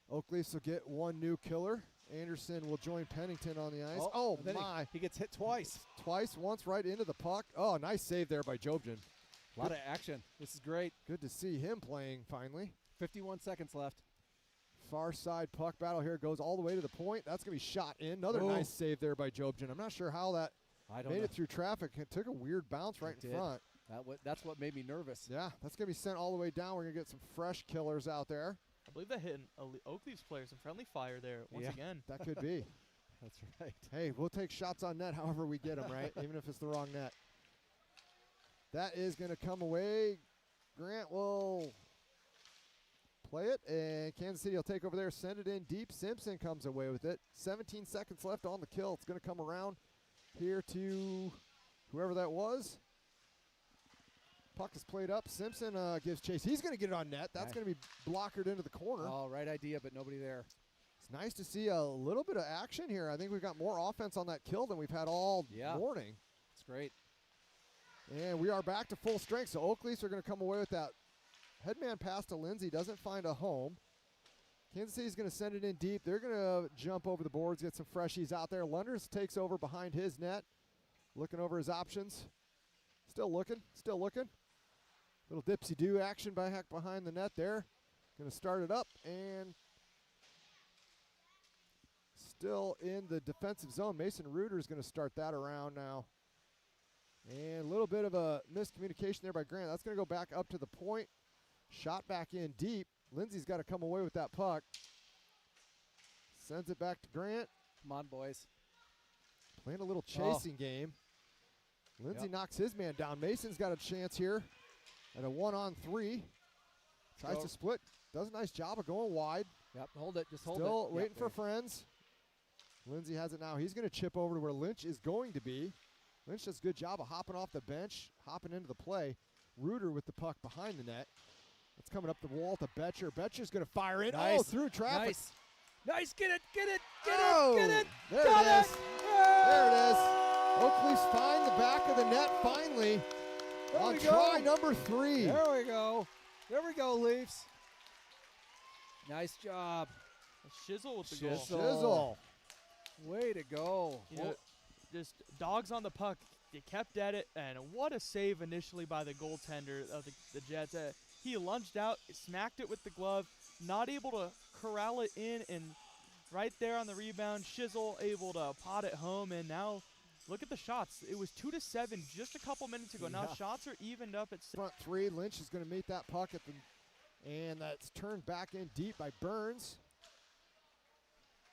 Oak Leafs will get one new killer. Anderson will join Pennington on the ice. Oh my. He gets hit twice. Once right into the puck. Oh, nice save there by Jobjan. A lot of action. This is great. Good to see him playing finally. 51 seconds left. Far side puck battle here. Goes all the way to the point. That's going to be shot in. Another nice save there by Jobjan. I'm not sure how that made it through traffic. It took a weird bounce right in front. That's what made me nervous. Yeah, that's going to be sent all the way down. We're going to get some fresh killers out there. I believe that hit Oak Leafs player some friendly fire there once again. That could be. That's right. Hey, we'll take shots on net however we get them, right? Even if it's the wrong net. That is going to come away. Grant will play it, and Kansas City will take over there, send it in deep. Simpson comes away with it. 17 seconds left on the kill. It's going to come around here to whoever that was. Puck is played up. Simpson gives chase. He's going to get it on net. That's going to be blockered into the corner. Oh, right idea, but nobody there. It's nice to see a little bit of action here. I think we've got more offense on that kill than we've had all morning. It's great. And we are back to full strength. So Oak Leafs are going to come away with that headman pass to Lindsay. Doesn't find a home. Kansas City's going to send it in deep. They're going to jump over the boards, get some freshies out there. Lunders takes over behind his net, looking over his options. Still looking. Little dipsy-do action back behind the net there. Going to start it up and still in the defensive zone. Mason Reuter is going to start that around now. And a little bit of a miscommunication there by Grant. That's going to go back up to the point. Shot back in deep. Lindsay's got to come away with that puck. Sends it back to Grant. Come on, boys. Playing a little chasing game. Lindsay knocks his man down. Mason's got a chance here at a 1-on-3. Tries to split. Does a nice job of going wide. Yep, hold it. Just hold it. Still waiting for friends. Lindsay has it now. He's going to chip over to where Lynch is going to be. Lynch does a good job of hopping off the bench, hopping into the play. Reuter with the puck behind the net. It's coming up the wall to Betcher. Betcher's going to fire in. Nice. Oh, through traffic. Nice. Get it. There it is. Got it. There it is. Oak Leafs find the back of the net finally on try number 3. There we go. There we go, Leafs. Nice job. Schiesl with the goal. Schiesl. Way to go. Just dogs on the puck. They kept at it, and what a save initially by the goaltender of the Jets. He lunged out, smacked it with the glove, not able to corral it in, and right there on the rebound, Schiesl able to pot it home, and now look at the shots. It was 2-7 just a couple minutes ago. Now shots are evened up at front 3. Lynch is going to meet that puck and that's turned back in deep by Burns.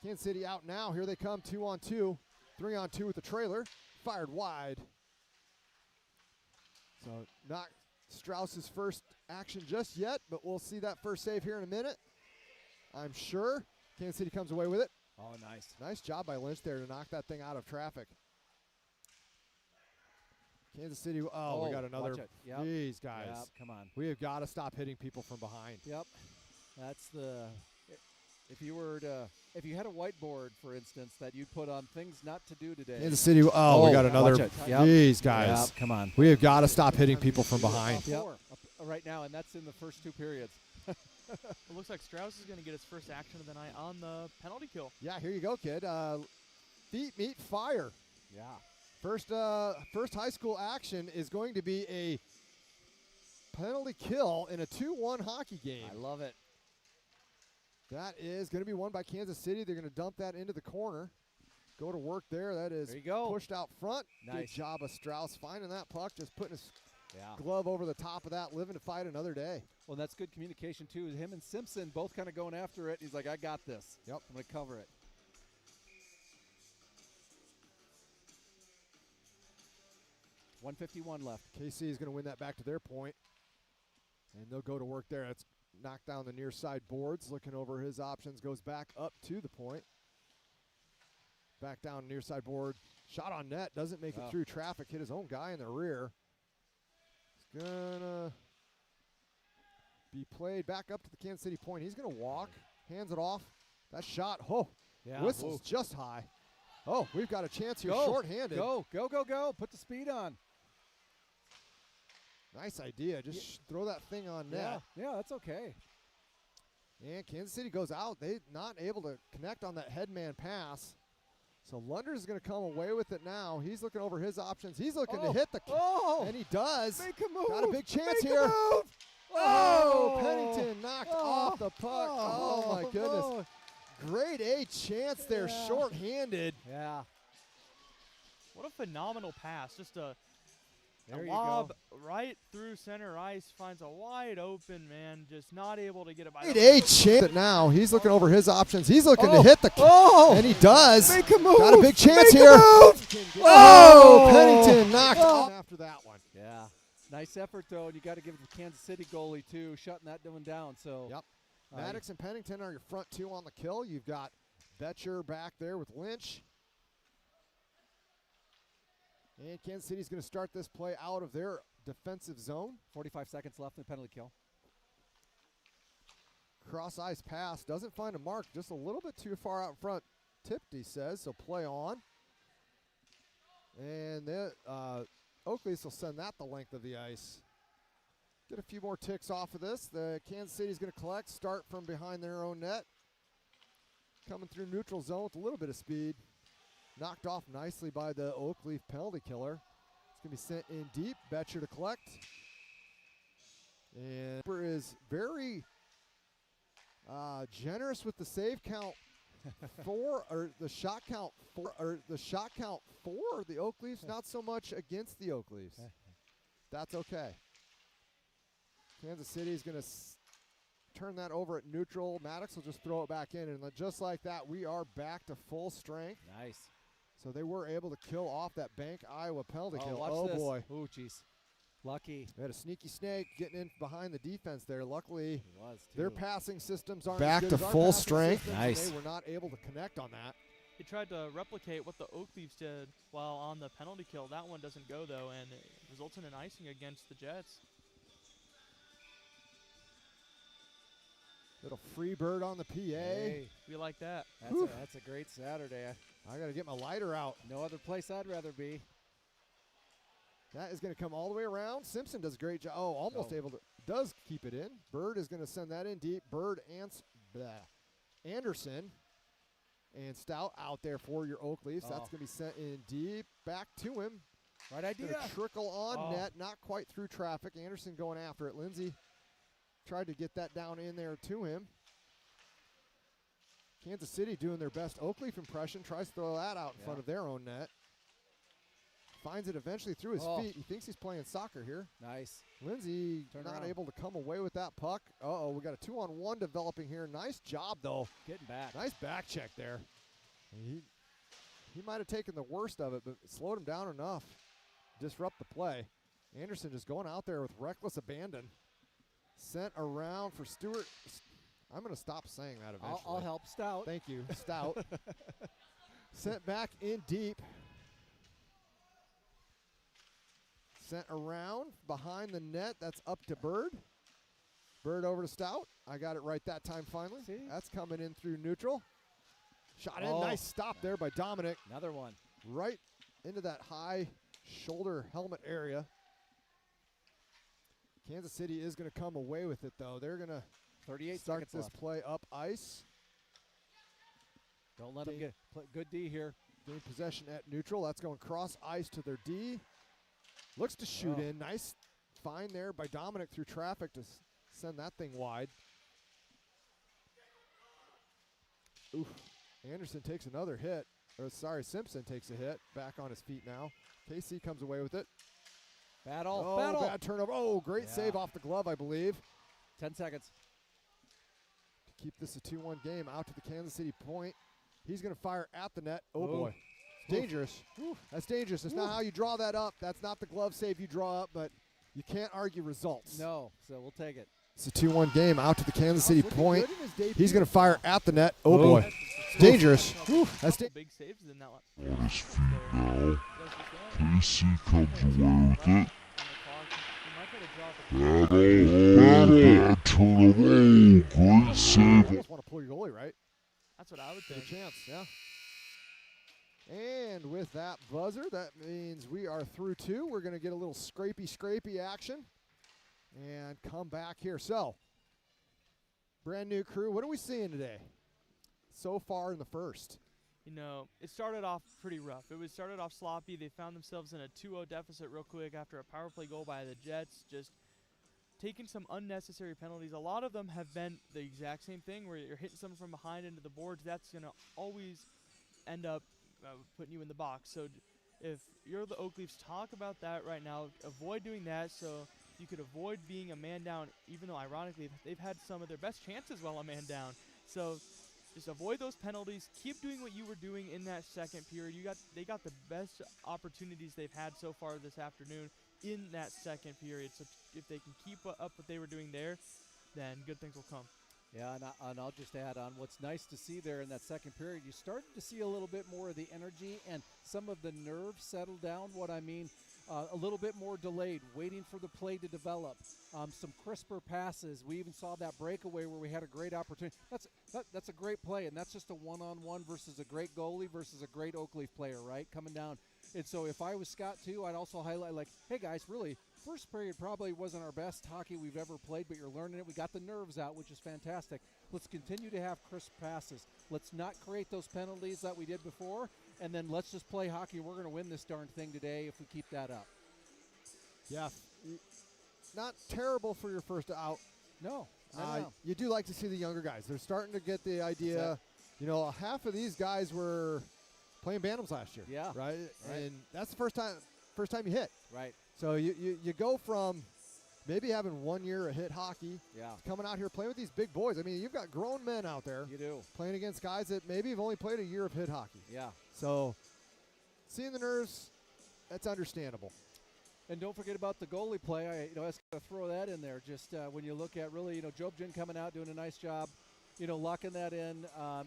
Kansas City out now. Here they come, 2-on-2. 3-on-2 with the trailer. Fired wide. So not Strauss's first action just yet, but we'll see that first save here in a minute. I'm sure. Kansas City comes away with it. Oh, nice. Nice job by Lynch there to knock that thing out of traffic. Kansas City, we got another. Jeez, guys. Yep, come on. We have got to stop hitting people from behind. Yep. That's the if you had a whiteboard, for instance, that you'd put on things not to do today. Kansas City, we got another. Jeez, guys. Yep, come on. We have got to stop hitting people from behind. Yep. Right now, and that's in the first 2 periods. It looks like Strauss is going to get his first action of the night on the penalty kill. Yeah, here you go, kid. Feet meet fire. Yeah. First high school action is going to be a penalty kill in a 2-1 hockey game. I love it. That is going to be won by Kansas City. They're going to dump that into the corner. Go to work there. That is There you go. pushed out front. Nice. Good job of Strauss finding that puck, just putting his Yeah. glove over the top of that, living to fight another day. Well, that's good communication, too. Him and Simpson both kind of going after it. He's like, I got this. Yep. I'm going to cover it. .151 left. KC is going to win that back to their point, and they'll go to work there. That's knocked down the near side boards, looking over his options, goes back up to the point. Back down near side board. Shot on net, doesn't make it through traffic, hit his own guy in the rear. It's going to be played back up to the Kansas City point. He's going to walk, hands it off. That shot, whistles just high. Oh, we've got a chance here, shorthanded. Go. Put the speed on. Nice idea. Just throw that thing on net. Yeah, that's okay. And Kansas City goes out. They're not able to connect on that headman pass. So Lunders is going to come away with it now. He's looking over his options. He's looking to hit the and he does. Make a move. Got a big chance Make here. A move. Oh, Pennington knocked off the puck. Oh, my goodness. Grade A chance there, shorthanded. Yeah. What a phenomenal pass. Just a There you lob go. right through center ice. Finds a wide open man. Just not able to get it by Grade A chance now. He's looking over his options. He's looking to hit the and he does. Make a move. Got a big chance Make here. A move. Oh, Pennington knocked off after that one. Yeah. Nice effort, though, and you got to give it to the Kansas City goalie, too, shutting that one down. So. Yep. Maddox and Pennington are your front two on the kill. You've got Betcher back there with Lynch. And Kansas City's going to start this play out of their defensive zone. 45 seconds left in the penalty kill. Cross-ice pass. Doesn't find a mark. Just a little bit too far out front. Tipped, he says, so play on. And Oakleys will send that the length of the ice. Get a few more ticks off of this. The Kansas City's going to collect, start from behind their own net. Coming through neutral zone with a little bit of speed. Knocked off nicely by the Oakleaf penalty killer. It's going to be sent in deep. Betcher to collect. And Cooper is very generous with the save count. The shot count for the Oakleafs, not so much against the Oakleafs. That's okay. Kansas City is going to turn that over at neutral. Maddox will just throw it back in, and just like that, we are back to full strength. Nice. So they were able to kill off that Bank Iowa penalty kill. Watch this. Boy. Oh, jeez. Lucky. They had a sneaky snake getting in behind the defense there. Luckily, He was, too. their passing systems aren't back as to good as our full passing strength. systems, Nice. and they were not able to connect on that. He tried to replicate what the Oakleafs did while on the penalty kill. That one doesn't go, though, and it results in an icing against the Jets. Little free bird on the PA. Hey, We like that. that's a great Saturday. I got to get my lighter out. No other place I'd rather be. That is going to come all the way around. Simpson does a great job. Oh, almost able to. Does keep it in. Bird is going to send that in deep. Bird and Anderson and Stout out there for your Oakleafs. That's going to be sent in deep. Back to him. Right idea. Gonna trickle on net. Not quite through traffic. Anderson going after it. Lindsay tried to get that down in there to him. Kansas City doing their best Oakleaf impression. Tries to throw that out in front of their own net. Finds it eventually through his feet. He thinks he's playing soccer here. Nice. Lindsay not able to come away with that puck. Uh-oh, we got a 2-on-1 developing here. Nice job, though. Getting back. Nice back check there. He might have taken the worst of it, but it slowed him down enough. Disrupt the play. Anderson just going out there with reckless abandon. Sent around for Stewart. I'm going to stop saying that eventually. I'll help. Stout. Thank you, Stout. Sent back in deep. Sent around behind the net. That's up to Bird. Bird over to Stout. I got it right that time finally. See? That's coming in through neutral. Shot in. Nice stop there by Dominic. Another one. Right into that high shoulder helmet area. Kansas City is going to come away with it, though. They're going to 38 start seconds this left. play up ice. Don't let them get good D here. Gain possession at neutral. That's going cross ice to their D. Looks to shoot in. Nice find there by Dominic through traffic to send that thing wide. Oof. Anderson takes another hit. Simpson takes a hit. Back on his feet now. KC comes away with it. Battle. Bad turnover. Oh, great save off the glove, I believe. 10 seconds. To keep this a 2-1 game, out to the Kansas City point. He's going to fire at the net. Oh, boy. It's dangerous. That's dangerous. It's not how you draw that up. That's not the glove save you draw up, but you can't argue results. No, so we'll take it. It's a 2-1 game, out to the Kansas City point. He's going to fire at the net. Oh, boy. It's dangerous. That's big saves in that one. On his feet now. Casey comes away with it. Bad turnover. Oh, great save. You just want to pull your goalie, right? That's what I would Good think. chance, yeah. And with that buzzer, that means we are through 2. We're going to get a little scrapey action and come back here. So, brand new crew. What are we seeing today so far in the first? You know, it started off pretty rough. It started off sloppy. They found themselves in a 2-0 deficit real quick after a power play goal by the Jets. Just taking some unnecessary penalties. A lot of them have been the exact same thing where you're hitting someone from behind into the boards. That's going to always end up putting you in the box. So if you're the Oak Leafs, talk about that right now. Avoid doing that so you could avoid being a man down, even though ironically they've had some of their best chances while a man down. So just avoid those penalties. Keep doing what you were doing in that second period. They got the best opportunities they've had so far this afternoon in that second period. So if they can keep up what they were doing there, then good things will come. Yeah, and I'll just add on, what's nice to see there in that second period, you started to see a little bit more of the energy and some of the nerves settle down. What I mean, a little bit more delayed, waiting for the play to develop, some crisper passes. We even saw that breakaway where we had a great opportunity. That's a great play, and that's just a one-on-one versus a great goalie versus a great Oak Leaf player, right, coming down. And so if I was Scott, too, I'd also highlight, like, hey, guys, really, first period probably wasn't our best hockey we've ever played, but you're learning it. We got the nerves out, which is fantastic. Let's continue to have crisp passes. Let's not create those penalties that we did before, and then let's just play hockey. We're going to win this darn thing today if we keep that up. Yeah. Not terrible for your first out. No. You do like to see the younger guys. They're starting to get the idea. You know, half of these guys were playing Bantams last year. Yeah. Right? And that's the first time you hit. Right. So you go from maybe having 1 year of hit hockey coming out here playing with these big boys. I mean, you've got grown men out there. You do. Playing against guys that maybe have only played a year of hit hockey. Yeah. So seeing the nerves, that's understandable. And don't forget about the goalie play. I was going to throw that in there. Just when you look at really, Jobjin coming out doing a nice job, locking that in,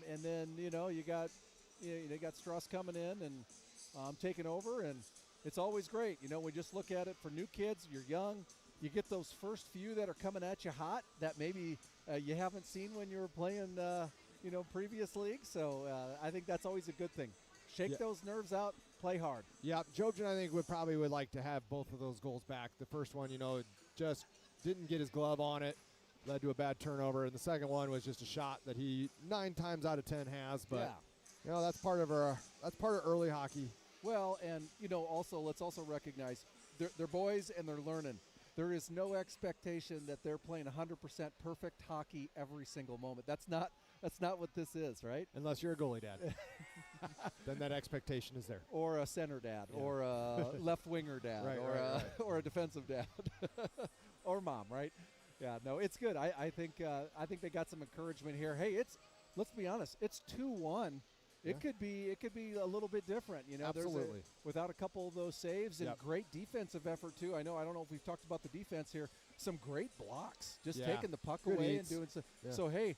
and then you got Strauss coming in and taking over, and it's always great. We just look at it for new kids. You're young. You get those first few that are coming at you hot that maybe you haven't seen when you were playing, previous leagues. So I think that's always a good thing. Shake those nerves out. Play hard. Yeah, Jobjin, I think, would like to have both of those goals back. The first one, just didn't get his glove on it, led to a bad turnover, and the second one was just a shot that he 9 times out of 10 has. But that's part of early hockey. Well, and also let's also recognize they're boys and they're learning. There is no expectation that they're playing 100% perfect hockey every single moment. That's not what this is, right? Unless you're a goalie dad. Then that expectation is there. Or a center dad, or a left winger dad, or a defensive dad, or mom, right? Yeah, no, it's good. I think they got some encouragement here. Hey, let's be honest, it's 2-1. It could be a little bit different, Absolutely. Without a couple of those saves and great defensive effort too. I don't know if we've talked about the defense here. Some great blocks, just taking the puck away and doing so. Yeah. So hey.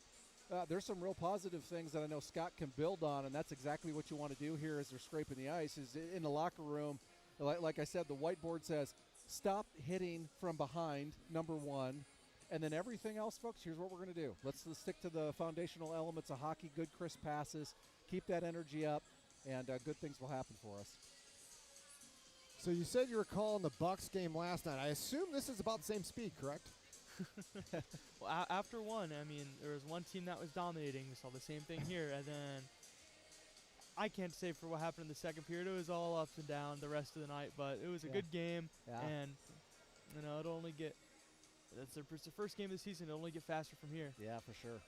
There's some real positive things that I know Scott can build on, and that's exactly what you want to do here as they're scraping the ice, is in the locker room. Like I said, the whiteboard says, stop hitting from behind, number 1, and then everything else, folks, here's what we're going to do. Let's stick to the foundational elements of hockey, good crisp passes, keep that energy up, and good things will happen for us. So you said you were calling the Bucks game last night. I assume this is about the same speed, correct? Well, after one, I mean, there was one team that was dominating. We saw the same thing here, and then I can't say for what happened in the second period. It was all ups and downs the rest of the night, but it was a good game, Yeah. and it'll only get. It's the first game of the season. It'll only get faster from here. Yeah, for sure.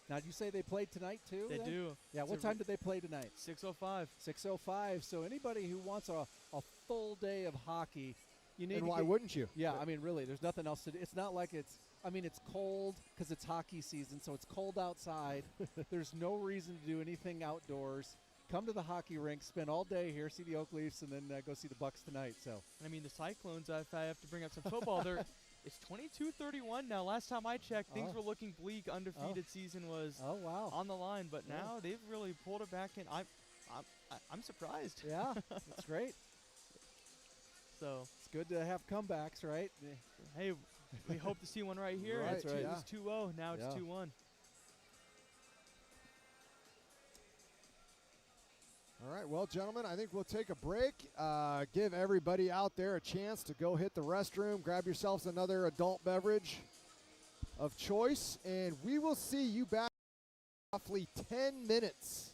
Now, did you say they played tonight too? They then? do. Yeah. What time did they play tonight? 6:05. 6:05. So anybody who wants a full day of hockey, you need. And to why get, wouldn't you? Yeah, I mean, really, there's nothing else to do. It's not like it's. I mean, it's cold because it's hockey season, so it's cold outside. There's no reason to do anything outdoors. Come to the hockey rink, spend all day here, see the Oak Leafs, and then go see the Bucks tonight. So. I mean, the Cyclones. If I have to bring up some football, it's 22-31 now. Last time I checked, things were looking bleak. Undefeated season was on the line, but now they've really pulled it back in. I'm surprised. Yeah, that's great. So It's good to have comebacks, right? hey, we hope to see one right here. Right, It's right. It was 2-0. Now it's Yeah. 2-1. All right, well, gentlemen, I think we'll take a break. Give everybody out there a chance to go hit the restroom, grab yourselves another adult beverage of choice, and we will see you back in roughly 10 minutes.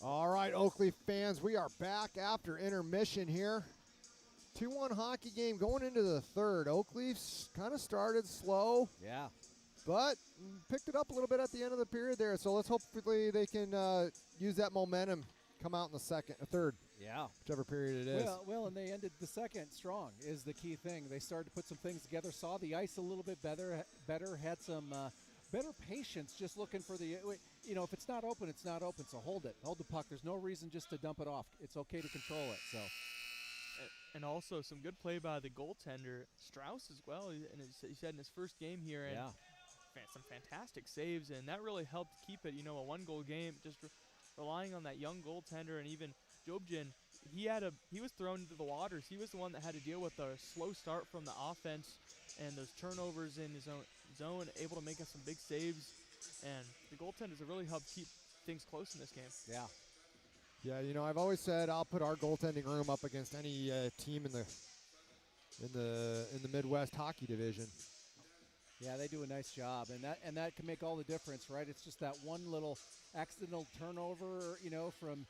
All right, Oakleaf fans, we are back after intermission here. 2-1 hockey game going into the third. Oakleafs kind of started slow. Yeah. But picked it up a little bit at the end of the period there. So let's hopefully they can use that momentum, come out in the third. Yeah. Whichever period it is. Well, and they ended the second strong is the key thing. They started to put some things together, saw the ice a little bit better had some better patience just looking for the, if it's not open, it's not open. So hold it. Hold the puck. There's no reason just to dump it off. It's okay to control it. So. And also some good play by the goaltender, Strauss as well. He said in his first game here. And some fantastic saves, and that really helped keep it, a one-goal game, just relying on that young goaltender. And even Jobjin, he was thrown into the waters. He was the one that had to deal with the slow start from the offense and those turnovers in his own zone, able to make us some big saves. And the goaltenders have really helped keep things close in this game. Yeah. Yeah, I've always said I'll put our goaltending room up against any team in the Midwest Hockey Division. Yeah, they do a nice job, and that can make all the difference, right? It's just that one little accidental turnover, from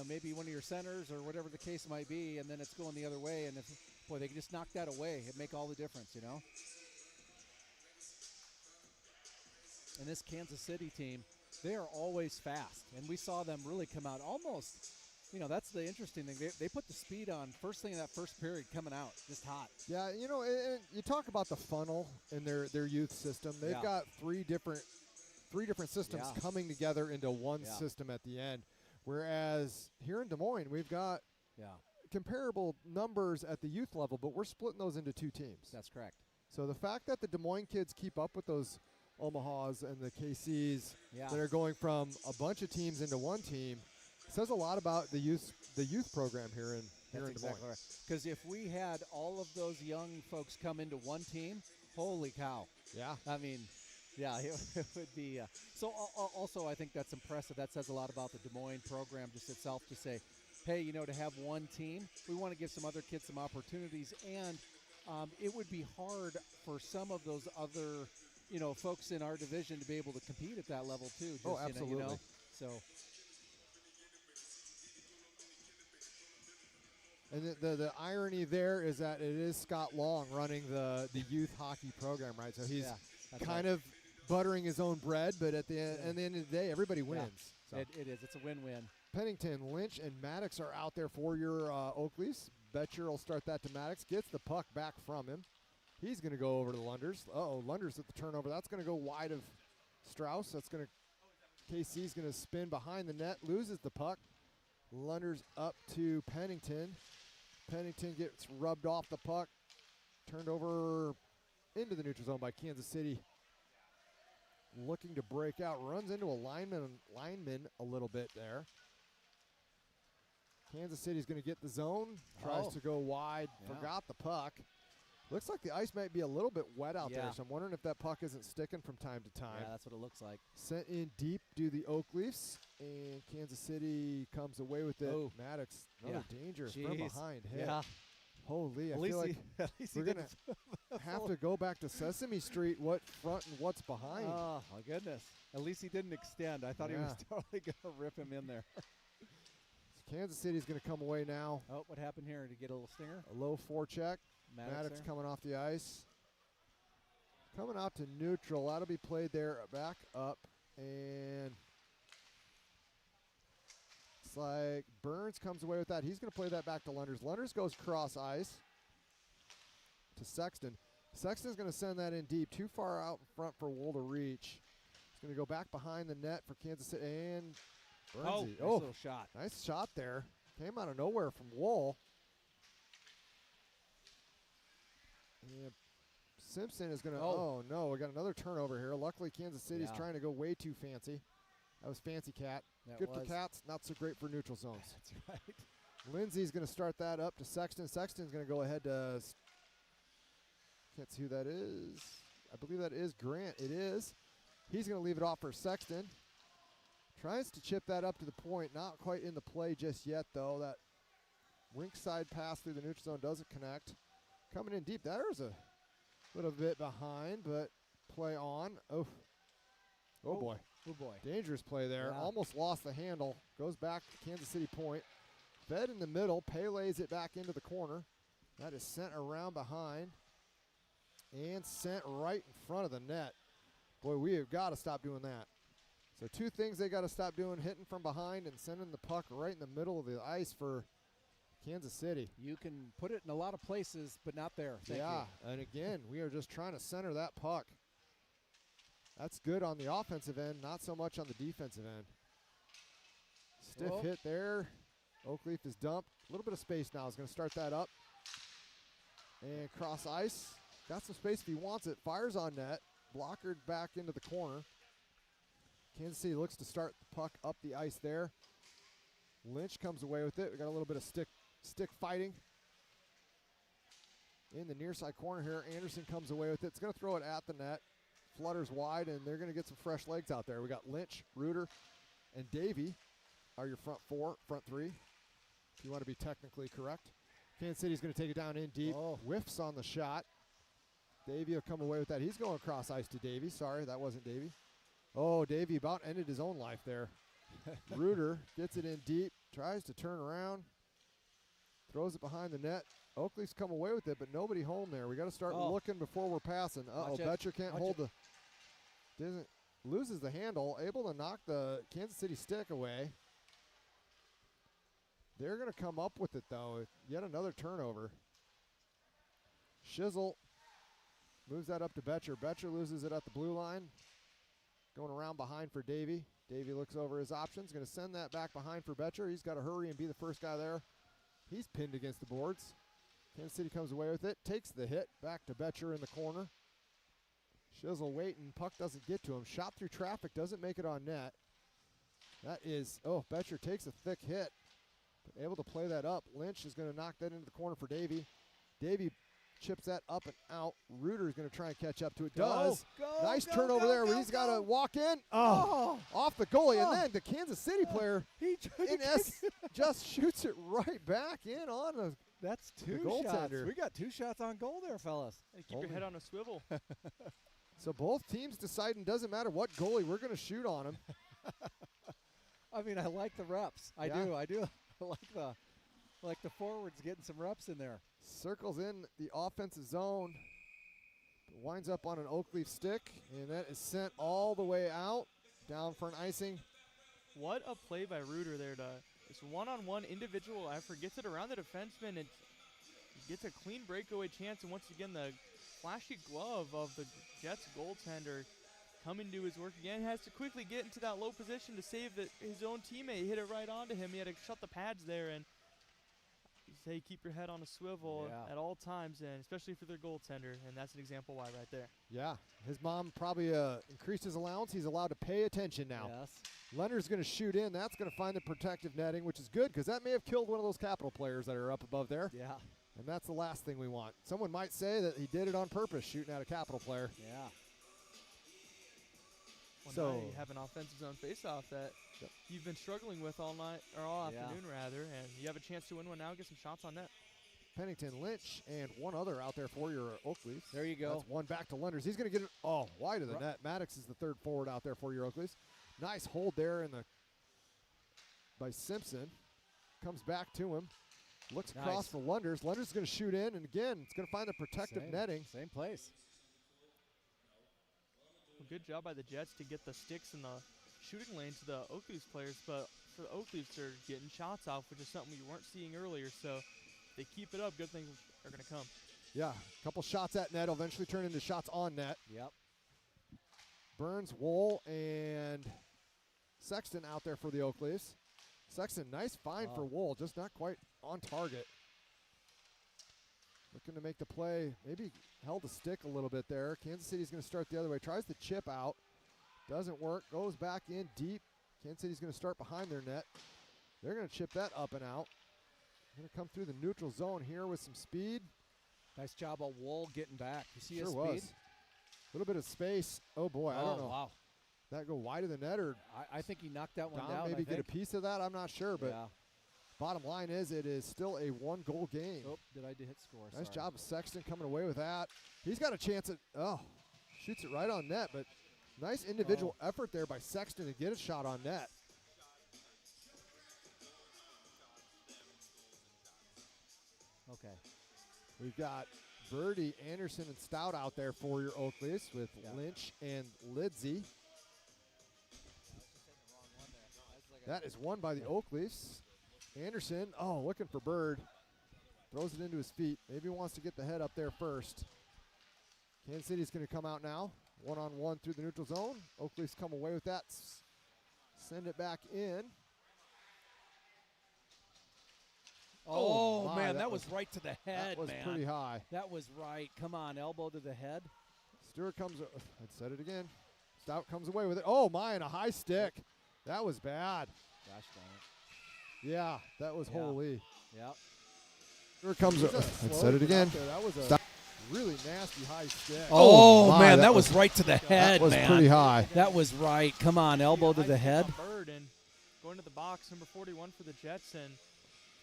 maybe one of your centers or whatever the case might be, and then it's going the other way, and they can just knock that away. It'd make all the difference, And this Kansas City team, they are always fast, and we saw them really come out almost. That's the interesting thing. They put the speed on first thing in that first period, coming out just hot. Yeah, and you talk about the funnel in their youth system. They've got three different systems coming together into one system at the end. Whereas here in Des Moines, we've got comparable numbers at the youth level, but we're splitting those into two teams. That's correct. So the fact that the Des Moines kids keep up with those Omahas and the KCs that are going from a bunch of teams into one team says a lot about the youth program here in Des Moines. Exactly right. Because if we had all of those young folks come into one team, holy cow! Yeah, I mean, it would be. So also, I think that's impressive. That says a lot about the Des Moines program just itself. To say, hey, to have one team, we want to give some other kids some opportunities, and it would be hard for some of those other, folks in our division to be able to compete at that level too. Just, absolutely. So. And the irony there is that it is Scott Long running the youth hockey program, right? So he's kind of buttering his own bread, but at the end of the day, everybody wins. So. It is. It's a win-win. Pennington, Lynch, and Maddox are out there for your Oakleafs. Betcher will start that to Maddox. Gets the puck back from him. He's going to go over to Lunders. Lunders at the turnover. That's going to go wide of Strauss. KC's going to spin behind the net, loses the puck. Lunders up to Pennington. Pennington gets rubbed off the puck, turned over into the neutral zone by Kansas City. Looking to break out, runs into a lineman a little bit there. Kansas City's going to get the zone, tries to go wide, forgot the puck. Looks like the ice might be a little bit wet out there, so I'm wondering if that puck isn't sticking from time to time. Yeah, that's what it looks like. Sent in deep do the Oakleafs, and Kansas City comes away with it. Oh. Maddox, another danger from behind hit. Yeah. Holy, I feel like we're going to have to go back to Sesame Street, what front and what's behind. Oh, my goodness. At least he didn't extend. I thought he was totally going to rip him in there. Kansas City's going to come away now. Oh, what happened here? Did he get a little stinger? A low forecheck. Maddox there. coming off the ice. Coming out to neutral. That'll be played there back up. And it's like Burns comes away with that. He's going to play that back to Lunders. Lunders goes cross ice to Sexton. Sexton's going to send that in deep. Too far out in front for Wool to reach. He's going to go back behind the net for Kansas City. And Burnsy. Nice little shot. Nice shot there. Came out of nowhere from Wool. Yeah, Simpson is going to, no, we got another turnover here. Luckily, Kansas City's trying to go way too fancy. That was Fancy Cat. Good for Cats, not so great for neutral zones. That's right. Lindsay's going to start that up to Sexton. Sexton's going to go ahead to, can't see who that is. I believe that is Grant. It is. He's going to leave it off for Sexton. Tries to chip that up to the point. Not quite in the play just yet, though. That rink side pass through the neutral zone doesn't connect. Coming in deep. There's a little bit behind, but play on. Oh, Oh, boy. Oh, boy. Dangerous play there. Yeah. Almost lost the handle. Goes back to Kansas City point. Fed in the middle. Pele's it back into the corner. That is sent around behind and sent right in front of the net. Boy, we have got to stop doing that. So 2 things they got to stop doing, hitting from behind and sending the puck right in the middle of the ice for Kansas City. You can put it in a lot of places, but not there. Thank you. And again, we are just trying to center that puck. That's good on the offensive end, not so much on the defensive end. Stiff hit there. Oakleaf is dumped. A little bit of space now. Is going to start that up. And cross ice. Got some space if he wants it. Fires on net. Blockered back into the corner. Kansas City looks to start the puck up the ice there. Lynch comes away with it. We got a little bit of stick fighting. In the near side corner here, Anderson comes away with it. It's going to throw it at the net. Flutters wide, and they're going to get some fresh legs out there. We got Lynch, Reuter, and Davey are your front 3, if you want to be technically correct. Kansas City's going to take it down in deep. Whiffs on the shot. Davey will come away with that. He's going across ice to Davey. Sorry, that wasn't Davey. Oh, Davey about ended his own life there. Reuter gets it in deep, tries to turn around, throws it behind the net. Oakley's come away with it, but nobody home there. We got to start looking before we're passing. Betcher can't hold the. Loses the handle, able to knock the Kansas City stick away. They're going to come up with it, though. Yet another turnover. Schiesl moves that up to Betcher. Betcher loses it at the blue line. Going around behind for Davey. Davey looks over his options. Going to send that back behind for Betcher. He's got to hurry and be the first guy there. He's pinned against the boards. Kansas City comes away with it. Takes the hit. Back to Betcher in the corner. Schiesl waiting. Puck doesn't get to him. Shot through traffic. Doesn't make it on net. That is, Betcher takes a thick hit. But able to play that up. Lynch is going to knock that into the corner for Davey. Davey chips that up and out. Reuter is going to try and catch up to it. Does. Nice turnover there. He's got to walk in. Off the goalie. And then the Kansas City player just shoots it right back in on the That's two goaltender. shots. We got 2 shots on goal there, fellas. Hey, keep your head on a swivel. So both teams deciding doesn't matter what goalie, we're going to shoot on him. I mean, I like the reps. I do. I like the forwards getting some reps in there. Circles in the offensive zone. Winds up on an Oakleaf stick, and that is sent all the way out. Down for an icing. What a play by Reuter there to this one-on-one individual effort. Gets it around the defenseman and gets a clean breakaway chance. And once again, the flashy glove of the Jets goaltender coming to his work again. Has to quickly get into that low position to save his own teammate. Hit it right onto him. He had to shut the pads there and say keep your head on a swivel at all times, and especially for their goaltender. And that's an example why right there. Yeah, his mom probably increased his allowance. He's allowed to pay attention now. Yes. Leonard's going to shoot in. That's going to find the protective netting, which is good because that may have killed one of those Capital players that are up above there. Yeah. And that's the last thing we want. Someone might say that he did it on purpose, shooting at a Capital player. Yeah. Well, so now you have an offensive zone faceoff that you've been struggling with all night, or all afternoon rather, and you have a chance to win one now. Get some shots on net. Pennington, Lynch, and one other out there for your Oakleafs. There you go. That's one back to Lenders. He's going to get it wide of the net. Maddox is the third forward out there for your Oakleafs. Nice hold there by Simpson. Comes back to him. Looks across for Lenders. Lenders is going to shoot in, and again, it's going to find the protective netting. Same place. Well, good job by the Jets to get the sticks in the shooting lane to the Oakleafs players, but for the Oakleafs, they're getting shots off, which is something we weren't seeing earlier. So if they keep it up, good things are going to come. Yeah, a couple shots at net will eventually turn into shots on net. Yep. Burns, Wool, and Sexton out there for the Oakleafs. Sexton, nice find for Wool, just not quite on target. Looking to make the play. Maybe held the stick a little bit there. Kansas City's going to start the other way. Tries to chip out. Doesn't work. Goes back in deep. Kansas City's going to start behind their net. They're going to chip that up and out. Going to come through the neutral zone here with some speed. Nice job of Wool getting back. You see his speed? Was. A little bit of space. Oh, boy, I don't know. Wow. That go wide of the net or I think he knocked that one down. Maybe get a piece of that. I'm not sure, but bottom line is it is still a one-goal game. Oh, did I hit score? Nice job of Sexton coming away with that. He's got a chance at, shoots it right on net, but Nice individual effort there by Sexton to get a shot on net. Okay. We've got Birdie, Anderson, and Stout out there for your Oak Leafs with Lynch and Lidsey. That is won by the Oak Leafs. Anderson, looking for Bird. Throws it into his feet. Maybe wants to get the head up there first. Kansas City's going to come out now. One-on-one through the neutral zone. Oak Leafs come away with that. Send it back in. Oh, my, man, that was right to the head, that was man. pretty high. That was right. Come on, elbow to the head. Stewart comes, I said it again. Stout comes away with it. Oh, my, and a high stick. That was bad. Gosh dang it. Yeah, that was holy. Yep. Stewart comes, I said it again. That was a really nasty high stick. Oh, my, man, that was right to the head, That was man. pretty high. That was right. Come on, elbow to the head. Bird and going to the box, number 41 for the Jets, and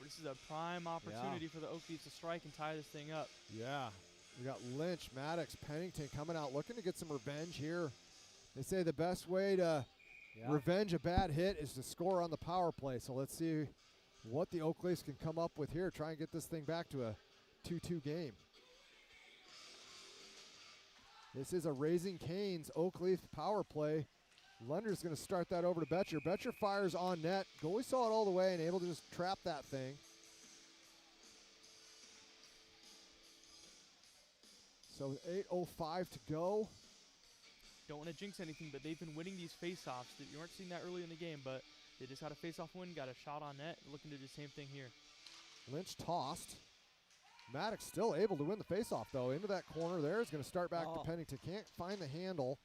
this is a prime opportunity for the Oak Leafs to strike and tie this thing up. Yeah. We got Lynch, Maddox, Pennington coming out looking to get some revenge here. They say the best way to revenge a bad hit is to score on the power play. So let's see what the Oak Leafs can come up with here. Try and get this thing back to a 2-2 game. This is a Raising Cane's Oak Leaf power play. Lunder's going to start that over to Betcher. Betcher fires on net. Goalie saw it all the way and able to just trap that thing. So 8:05 to go. Don't want to jinx anything, but they've been winning these face-offs. You weren't seeing that early in the game, but they just had a face-off win, got a shot on net. Looking to do the same thing here. Lynch tossed. Maddox still able to win the face-off, though. Into that corner there. Is going to start back to Pennington. Can't find the handle.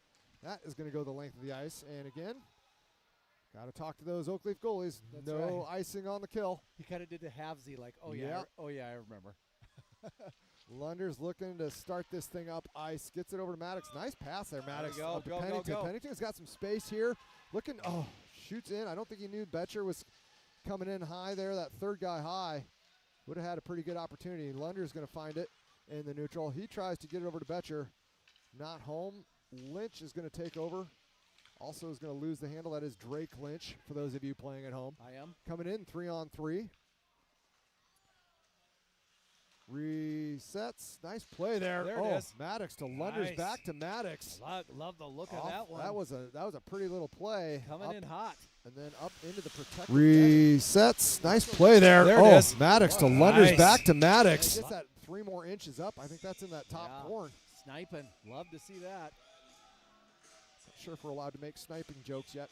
That is going to go the length of the ice. And again, got to talk to those Oak Leaf goalies. That's no right. icing on the kill. He kind of did the halvesy, like, I remember. Lunder's looking to start this thing up ice. Gets it over to Maddox. Nice pass there, Maddox. Go, up to go, Pennington. go. Pennington's got some space here. Looking, shoots in. I don't think he knew Betcher was coming in high there. That third guy high would have had a pretty good opportunity. Lunder's going to find it in the neutral. He tries to get it over to Betcher. Not home. Lynch is going to take over. Also is going to lose the handle. That is Drake Lynch, for those of you playing at home. I am. Coming in 3-on-3. Resets. Nice play there. There it is. Maddox to Lunder's back to Maddox. Love the look of that one. That was a pretty little play. Coming in hot. And then up into the protected resets. Nice play there. There it is. Maddox to Lunder's back to Maddox. Gets that 3 more inches up. I think that's in that top corner. Sniping. Love to see that. Not sure if we're allowed to make sniping jokes yet.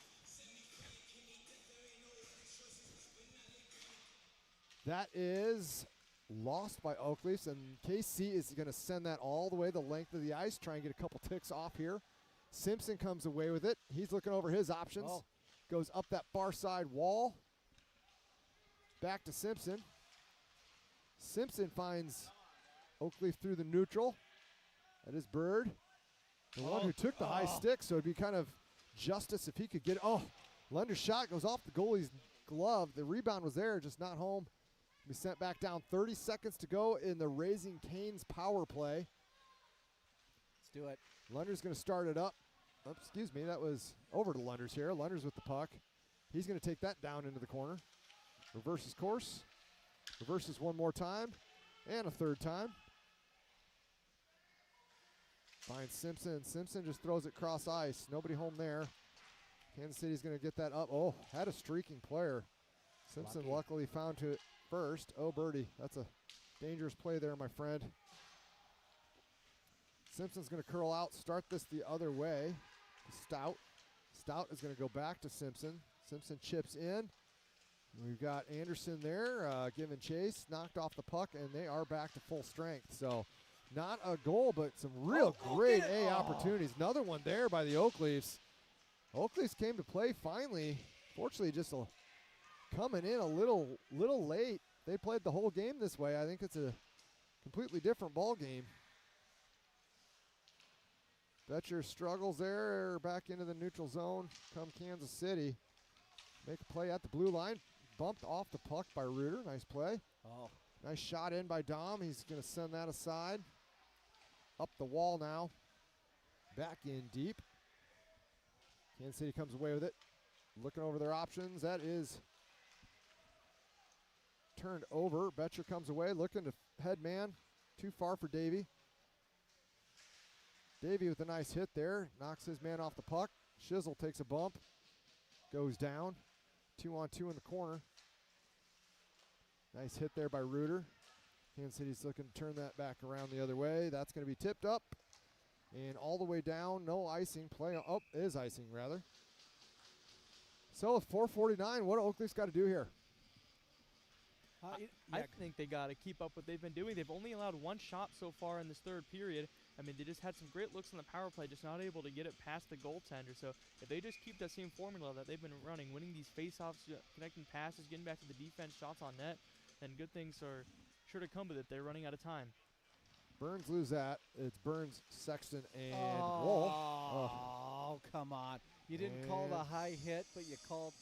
That is lost by Oak Leafs, and KC is going to send that all the way the length of the ice, try and get a couple ticks off here. Simpson comes away with it. He's looking over his options. Goes up that far side wall. Back to Simpson. Simpson finds Oak Leaf through the neutral. That is Bird, the one who took the high stick, so it'd be kind of justice if he could get it. Lunder's shot goes off the goalie's glove. The rebound was there, just not home. Be sent back down. 30 seconds to go in the Raising Cane's power play. Let's do it. Lunder's going to start it up. Excuse me, that was over to Lunder's here. Lunder's with the puck. He's going to take that down into the corner. Reverses course. Reverses one more time. And a third time. Finds Simpson. Simpson just throws it cross ice. Nobody home there. Kansas City's going to get that up. Had a streaking player. Simpson luckily found to it first. Birdie. That's a dangerous play there, my friend. Simpson's going to curl out, start this the other way. Stout. Stout is going to go back to Simpson. Simpson chips in. We've got Anderson there giving chase. Knocked off the puck, and they are back to full strength. So not a goal, but some real great A opportunities. Another one there by the Oak Leafs. Oak Leafs came to play finally. Fortunately, just coming in a little late. They played the whole game this way. I think it's a completely different ball game. Betcher struggles there, back into the neutral zone. Come Kansas City. Make a play at the blue line. Bumped off the puck by Reuter. Nice play. Nice shot in by Dom. He's going to send that aside. Up the wall now. Back in deep. Kansas City comes away with it. Looking over their options. That is turned over. Betcher comes away looking to head man. Too far for Davey. Davey with a nice hit there. Knocks his man off the puck. Schiesl takes a bump. Goes down. 2-on-2 in the corner. Nice hit there by Reuter. Kansas City's looking to turn that back around the other way. That's going to be tipped up. And all the way down. No icing. Play. Oh, is icing rather. So with 4:49, what do Oakleaf's got to do here? I think they got to keep up what they've been doing. They've only allowed one shot so far in this third period. I mean, they just had some great looks on the power play, just not able to get it past the goaltender. So if they just keep that same formula that they've been running, winning these faceoffs, connecting passes, getting back to the defense, shots on net, then good things are sure to come with it. They're running out of time. Burns lose that. It's Burns, Sexton, and Wool. Oh, come on. You didn't call the high hit, but you called.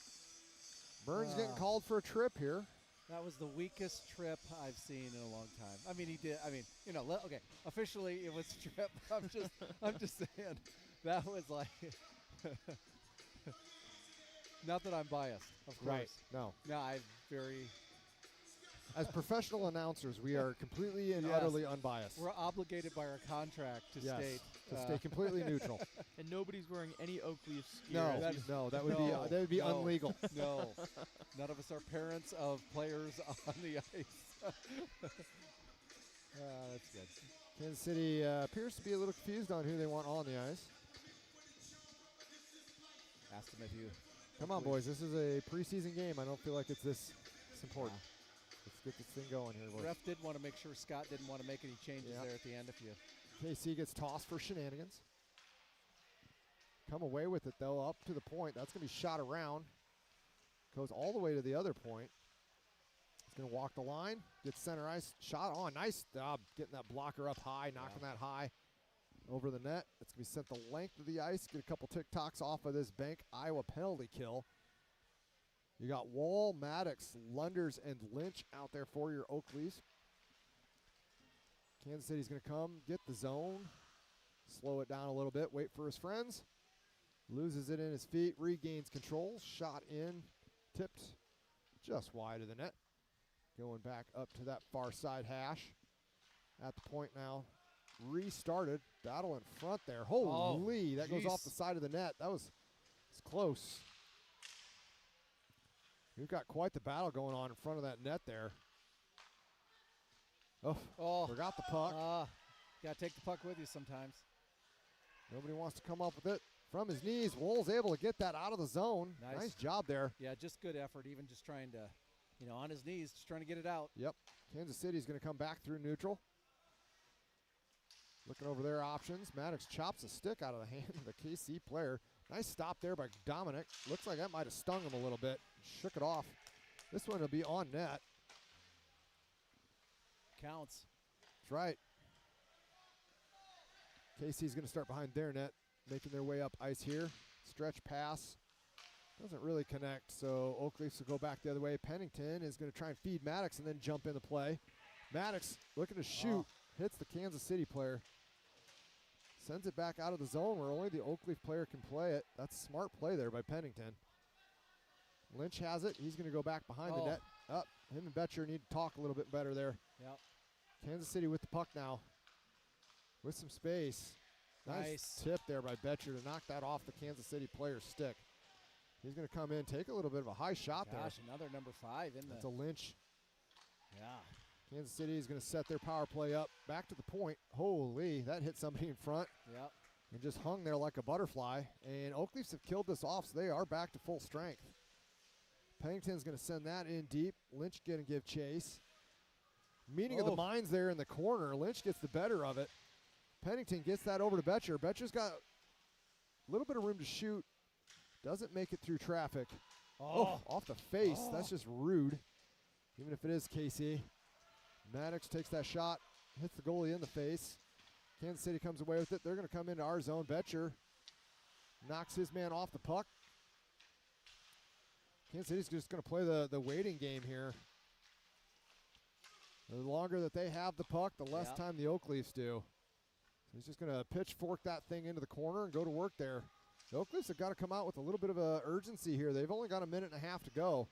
Burns getting called for a trip here. That was the weakest trip I've seen in a long time. I mean, he did. I mean, you know, okay. Officially, it was a trip. I'm just saying, that was like. Not that I'm biased, of course. Right. No. No, I'm very. As professional announcers, we are completely and Yes. utterly unbiased. We're obligated by our contract to Yes, state. to stay completely neutral. And nobody's wearing any Oakleaf No, gear. that would be no. unlegal. No, none of us are parents of players on the ice. That's good. Kansas City appears to be a little confused on who they want on the ice. Asked him if you. Come on, boys. This is a preseason game. I don't feel like it's this important. Let's get this thing going here, boys. Ref did want to make sure Scott didn't want to make any changes there at the end. If you. KC gets tossed for shenanigans. Come away with it, though, up to the point. That's going to be shot around. Goes all the way to the other point. He's going to walk the line. Gets center ice. Shot on. Nice job getting that blocker up high, knocking that high over the net. It's going to be sent the length of the ice. Get a couple tick-tocks off of this Bank Iowa penalty kill. You got Wall, Maddox, Lunders, and Lynch out there for your Oakleys. Kansas City's going to come, get the zone, slow it down a little bit, wait for his friends. Loses it in his feet, regains control, shot in, tipped just wide of the net. Going back up to that far side hash. At the point now, restarted, battle in front there. Holy, that goes off the side of the net. It's close. We've got quite the battle going on in front of that net there. Oh, forgot the puck. Got to take the puck with you sometimes. Nobody wants to come up with it. From his knees, Wool's able to get that out of the zone. Nice job there. Yeah, just good effort, even just trying to, on his knees, just trying to get it out. Yep. Kansas City's going to come back through neutral. Looking over their options. Maddox chops a stick out of the hand of the KC player. Nice stop there by Dominic. Looks like that might have stung him a little bit. Shook it off. This one will be on net. Counts. That's right. KC's going to start behind their net, making their way up ice here. Stretch pass. Doesn't really connect, so Oakleafs will go back the other way. Pennington is going to try and feed Maddox and then jump into play. Maddox looking to shoot. Hits the Kansas City player. Sends it back out of the zone where only the Oakleaf player can play it. That's a smart play there by Pennington. Lynch has it. He's going to go back behind the net. Him and Betcher need to talk a little bit better there. Yep. Kansas City with the puck now. With some space. Nice tip there by Betcher to knock that off the Kansas City player's stick. He's going to come in, take a little bit of a high shot there. Another number 5 in That's a Lynch. Yeah. Kansas City is going to set their power play up. Back to the point. Holy, that hit somebody in front. Yep. And just hung there like a butterfly. And Oakleafs have killed this off, so they are back to full strength. Pennington's going to send that in deep. Lynch going to give chase. Meeting of the minds there in the corner. Lynch gets the better of it. Pennington gets that over to Betcher. Betcher's got a little bit of room to shoot. Doesn't make it through traffic. Off the face. That's just rude. Even if it is KC. Maddox takes that shot. Hits the goalie in the face. Kansas City comes away with it. They're going to come into our zone. Betcher knocks his man off the puck. Kansas City's just going to play the waiting game here. The longer that they have the puck, the less time the Oakleafs do. So he's just going to pitchfork that thing into the corner and go to work there. The Oak Leafs have got to come out with a little bit of urgency here. They've only got a minute and a half to go.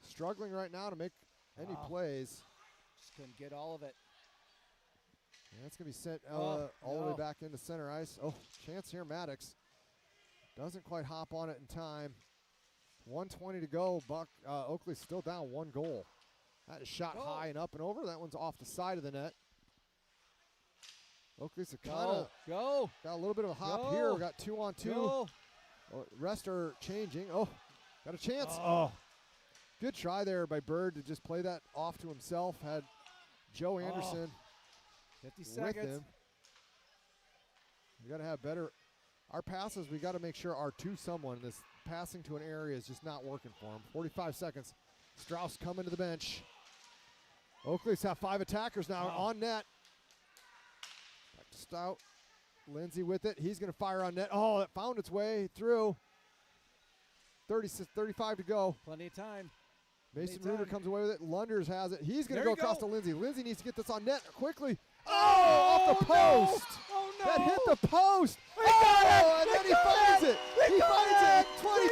Struggling right now to make any plays. Just couldn't get all of it. Yeah, that's going to be sent all the way back into center ice. Oh, chance here, Maddox. Doesn't quite hop on it in time. 1:20 to go. Oakley's still down 1 goal. That is shot high and up and over. That one's off the side of the net. Oakley's got a little bit of a hop here. We got 2-on-2. Rest are changing. Oh, got a chance. Oh. Good try there by Bird to just play that off to himself. Had Joe Anderson 50 seconds. with him. We got to have better. Our passes, we got to make sure are to someone. This passing to an area is just not working for him. 45 seconds. Strauss coming to the bench. Oakley's have 5 attackers now on net. Back to Stout. Lindsay with it. He's going to fire on net. Oh, that found its way through. 35 to go. Plenty of time. Mason Reuter comes away with it. Lunders has it. He's going to go across to Lindsay. Lindsay needs to get this on net quickly. Oh, off the post. No. Oh, no. That hit the post. They got it. And then he finds it. He finds it.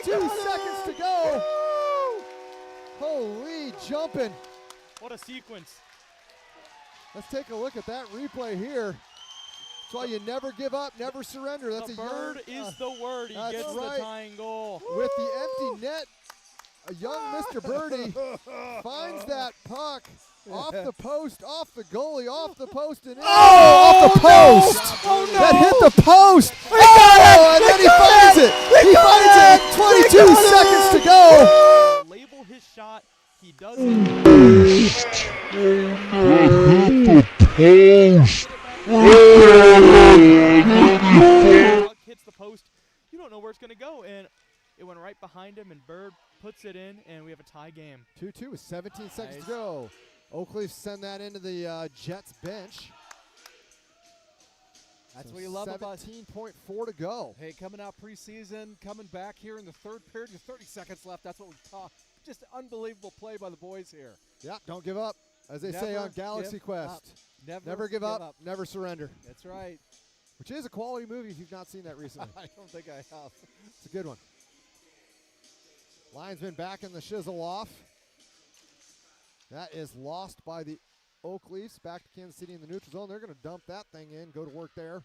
22 seconds to go. Holy jumping. What a sequence. Let's take a look at that replay here. That's why you never give up, never surrender. That's the bird is the word. He gets the tying goal. With the empty net, a young Mr. Birdie finds that puck off the post, off the goalie, off the post, and in. Oh, off the post! Oh, no. That hit the post! And then he finds it! He finds it! 22 seconds to go! Label his shot. He does it. Post! Puck hits the post. You don't know where it's going to go, and it went right behind him, and Bird puts it in, and we have a tie game. 2-2 with 17 seconds to go. Oakley send that into the Jets bench. That's what you love about 17.4 to go. Hey, coming out preseason, coming back here in the third period with 30 seconds left. That's what we talk. Just unbelievable play by the boys here. Yeah, don't give up. As they say on Galaxy Quest. Never give up, never surrender. That's right. Which is a quality movie if you've not seen that recently. I don't think I have. It's a good one. Linesman back in the Schiesl off. That is lost by the Oak Leafs. Back to Kansas City in the neutral zone. They're going to dump that thing in, go to work there.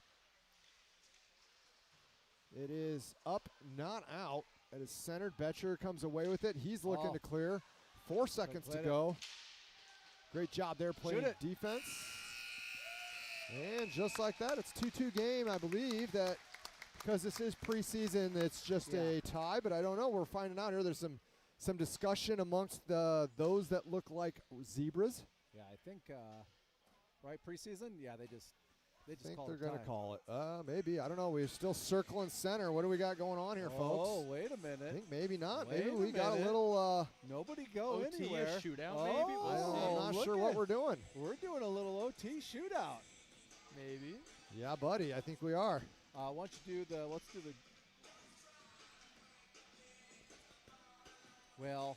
It is up, not out. It is centered. Betcher comes away with it. He's looking to clear. 4 seconds to go. Great job there playing defense. And just like that, it's 2-2 game. I believe that because this is preseason, it's just a tie, but I don't know. We're finding out here. There's some discussion amongst those that look like zebras. Yeah, I think right preseason. Yeah, they just think they're going to call it. Maybe. I don't know. We're still circling center. What do we got going on here, folks? Oh, wait a minute. I think maybe not. Maybe we got a little. Nobody go OT anywhere. A shootout, maybe. I'm not sure what we're doing. We're doing a little OT shootout. Maybe. Yeah, buddy. I think we are. Why don't you do let's do the. Well,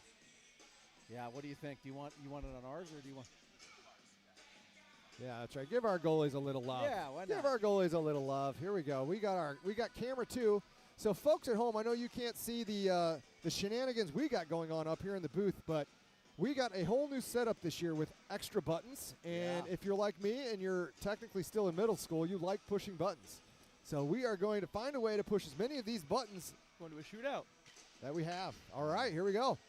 yeah. What do you think? Do you want it on ours or do you want? Yeah, that's right. Give our goalies a little love. Yeah, why not? Give our goalies a little love. Here we go. We got camera 2. So folks at home, I know you can't see the shenanigans we got going on up here in the booth, but we got a whole new setup this year with extra buttons. And if you're like me and you're technically still in middle school, you like pushing buttons. So we are going to find a way to push as many of these buttons going to a shootout that we have. All right, here we go.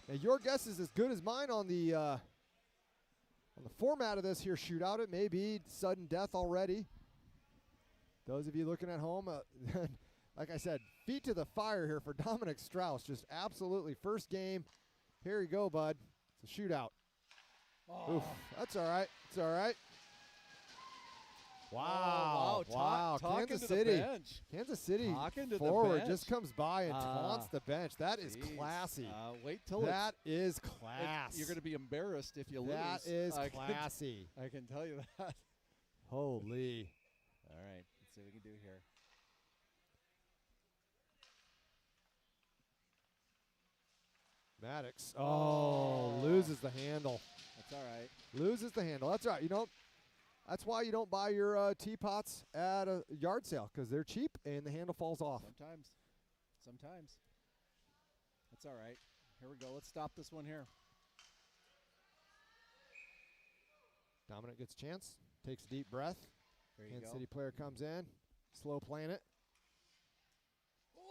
Now your guess is as good as mine on the format of this here shootout. It may be sudden death already. Those of you looking at home, like I said, feet to the fire here for Dominic Strauss. Just absolutely first game. Here you go, bud. It's a shootout. Oof, that's all right. It's all right. Wow. Wow. Kansas City. Kansas City forward just comes by and taunts the bench. That is classy. Wait till that is class. You're going to be embarrassed if you lose. That is classy. I can tell you that. Holy. All right. Let's see what we can do here. Maddox. Oh, loses the handle. That's all right. Loses the handle. That's all right. You know, That's why you don't buy your teapots at a yard sale, because they're cheap and the handle falls off. Sometimes. That's all right. Here we go. Let's stop this one here. Dominic gets a chance, takes a deep breath. There you Kansas go. City player comes in, slow playing it.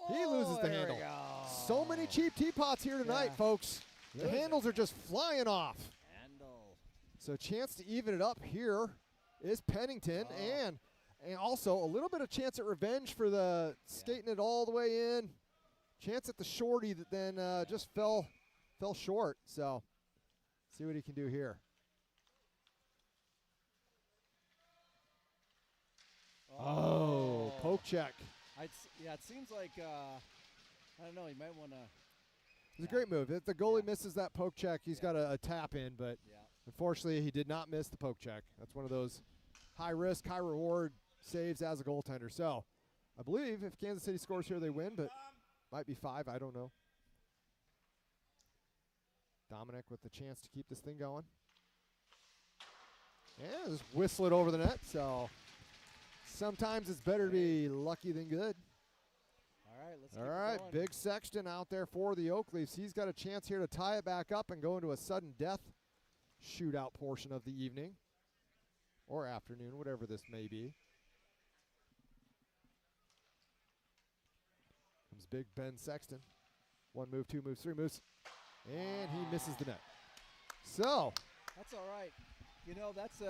He loses the there handle. we go. So many cheap teapots here tonight, Yeah. folks. The Lose it. handles are just flying off. Handle. So chance to even it up here is Pennington, and also a little bit of chance at revenge for the skating it all the way in. Chance at the shorty that then just fell short. So see what he can do here. Oh, poke check. It seems like, I don't know, he might want to. It's a great move. If the goalie misses that poke check, he's got a tap in, but unfortunately he did not miss the poke check. That's one of those high risk, high reward saves as a goaltender. So I believe if Kansas City scores here, they win, but might be 5. I don't know. Dominic with the chance to keep this thing going. Yeah, just whistle it over the net. So sometimes it's better to be lucky than good. All right, let's keep All it right, going. Big Sexton out there for the Oak Leafs. He's got a chance here to tie it back up and go into a sudden death shootout portion of the evening or afternoon, whatever this may be. Comes big Ben Sexton. 1 move, 2 moves, 3 moves, and he misses the net. So That's all right. You know, that's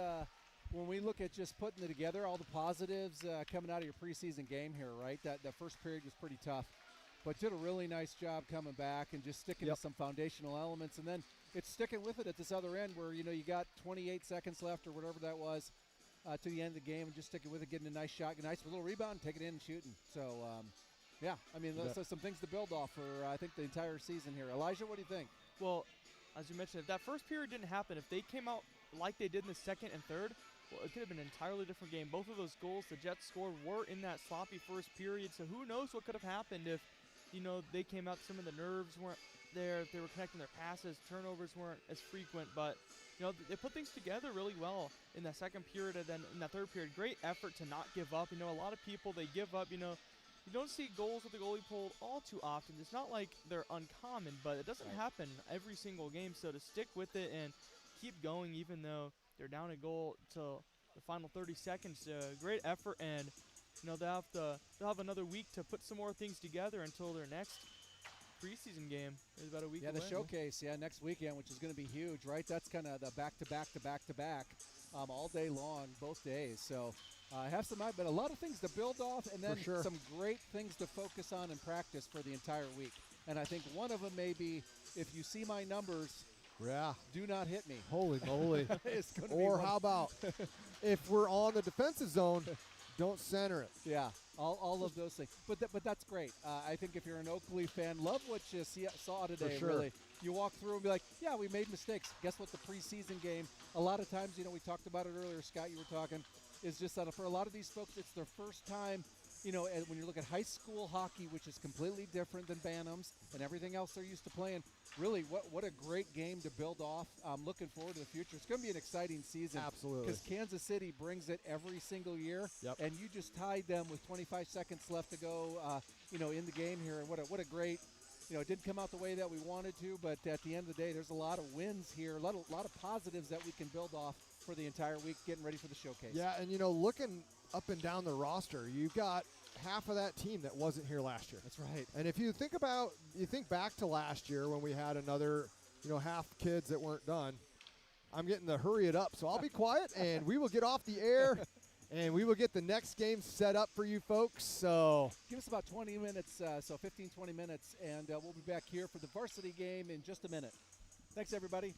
when we look at just putting it together, all the positives coming out of your preseason game here, right? That first period was pretty tough, but did a really nice job coming back and just sticking to some foundational elements. And then it's sticking with it at this other end where, you know, you got 28 seconds left or whatever that was to the end of the game, and just sticking with it, getting a nice shot, a nice little rebound, taking it in and shooting. So, yeah, I mean, those are some things to build off for, I think, the entire season here. Elijah, what do you think? Well, as you mentioned, if that first period didn't happen, if they came out like they did in the second and third, well, it could have been an entirely different game. Both of those goals the Jets scored were in that sloppy first period, so who knows what could have happened if, you know, they came out, some of the nerves weren't there, if they were connecting their passes, turnovers weren't as frequent, but, you know, they put things together really well in that second period, and then in that third period, great effort to not give up. You know, a lot of people, they give up, you know. You don't see goals with the goalie pulled all too often. It's not like they're uncommon, but it doesn't happen every single game. So to stick with it and keep going, even though they're down a goal till the final 30 seconds, great effort. And you know they'll have another week to put some more things together until their next preseason game is about a week away. The showcase, next weekend, which is going to be huge, right? That's kind of the back-to-back all day long, both days. So have some, but a lot of things to build off, and then some great things to focus on in practice for the entire week. And I think one of them may be, if you see my numbers, do not hit me. Holy moly. It's gonna or be how about if we're on the defensive zone, don't center it. Yeah, all of those things. But that's great. I think if you're an Oakley fan, love what you saw today, really. You walk through and be like, yeah, we made mistakes. Guess what? The preseason game, a lot of times, you know, we talked about it earlier, Scott, you were talking, is just that for a lot of these folks, it's their first time, you know, and when you look at high school hockey, which is completely different than Bantams and everything else they're used to playing, really, what a great game to build off. I'm looking forward to the future. It's going to be an exciting season. Absolutely. Because Kansas City brings it every single year, and you just tied them with 25 seconds left to go, you know, in the game here. And what a great, you know, it didn't come out the way that we wanted to, but at the end of the day, there's a lot of wins here, a lot of positives that we can build off for the entire week, getting ready for the showcase. Yeah, and, you know, looking up and down the roster, you've got half of that team that wasn't here last year. That's right. And if you think back to last year when we had another, you know, half kids that weren't done, I'm getting to hurry it up. So I'll be quiet, and we will get off the air, and we will get the next game set up for you folks. So give us about 20 minutes, so 15, 20 minutes, and we'll be back here for the varsity game in just a minute. Thanks, everybody.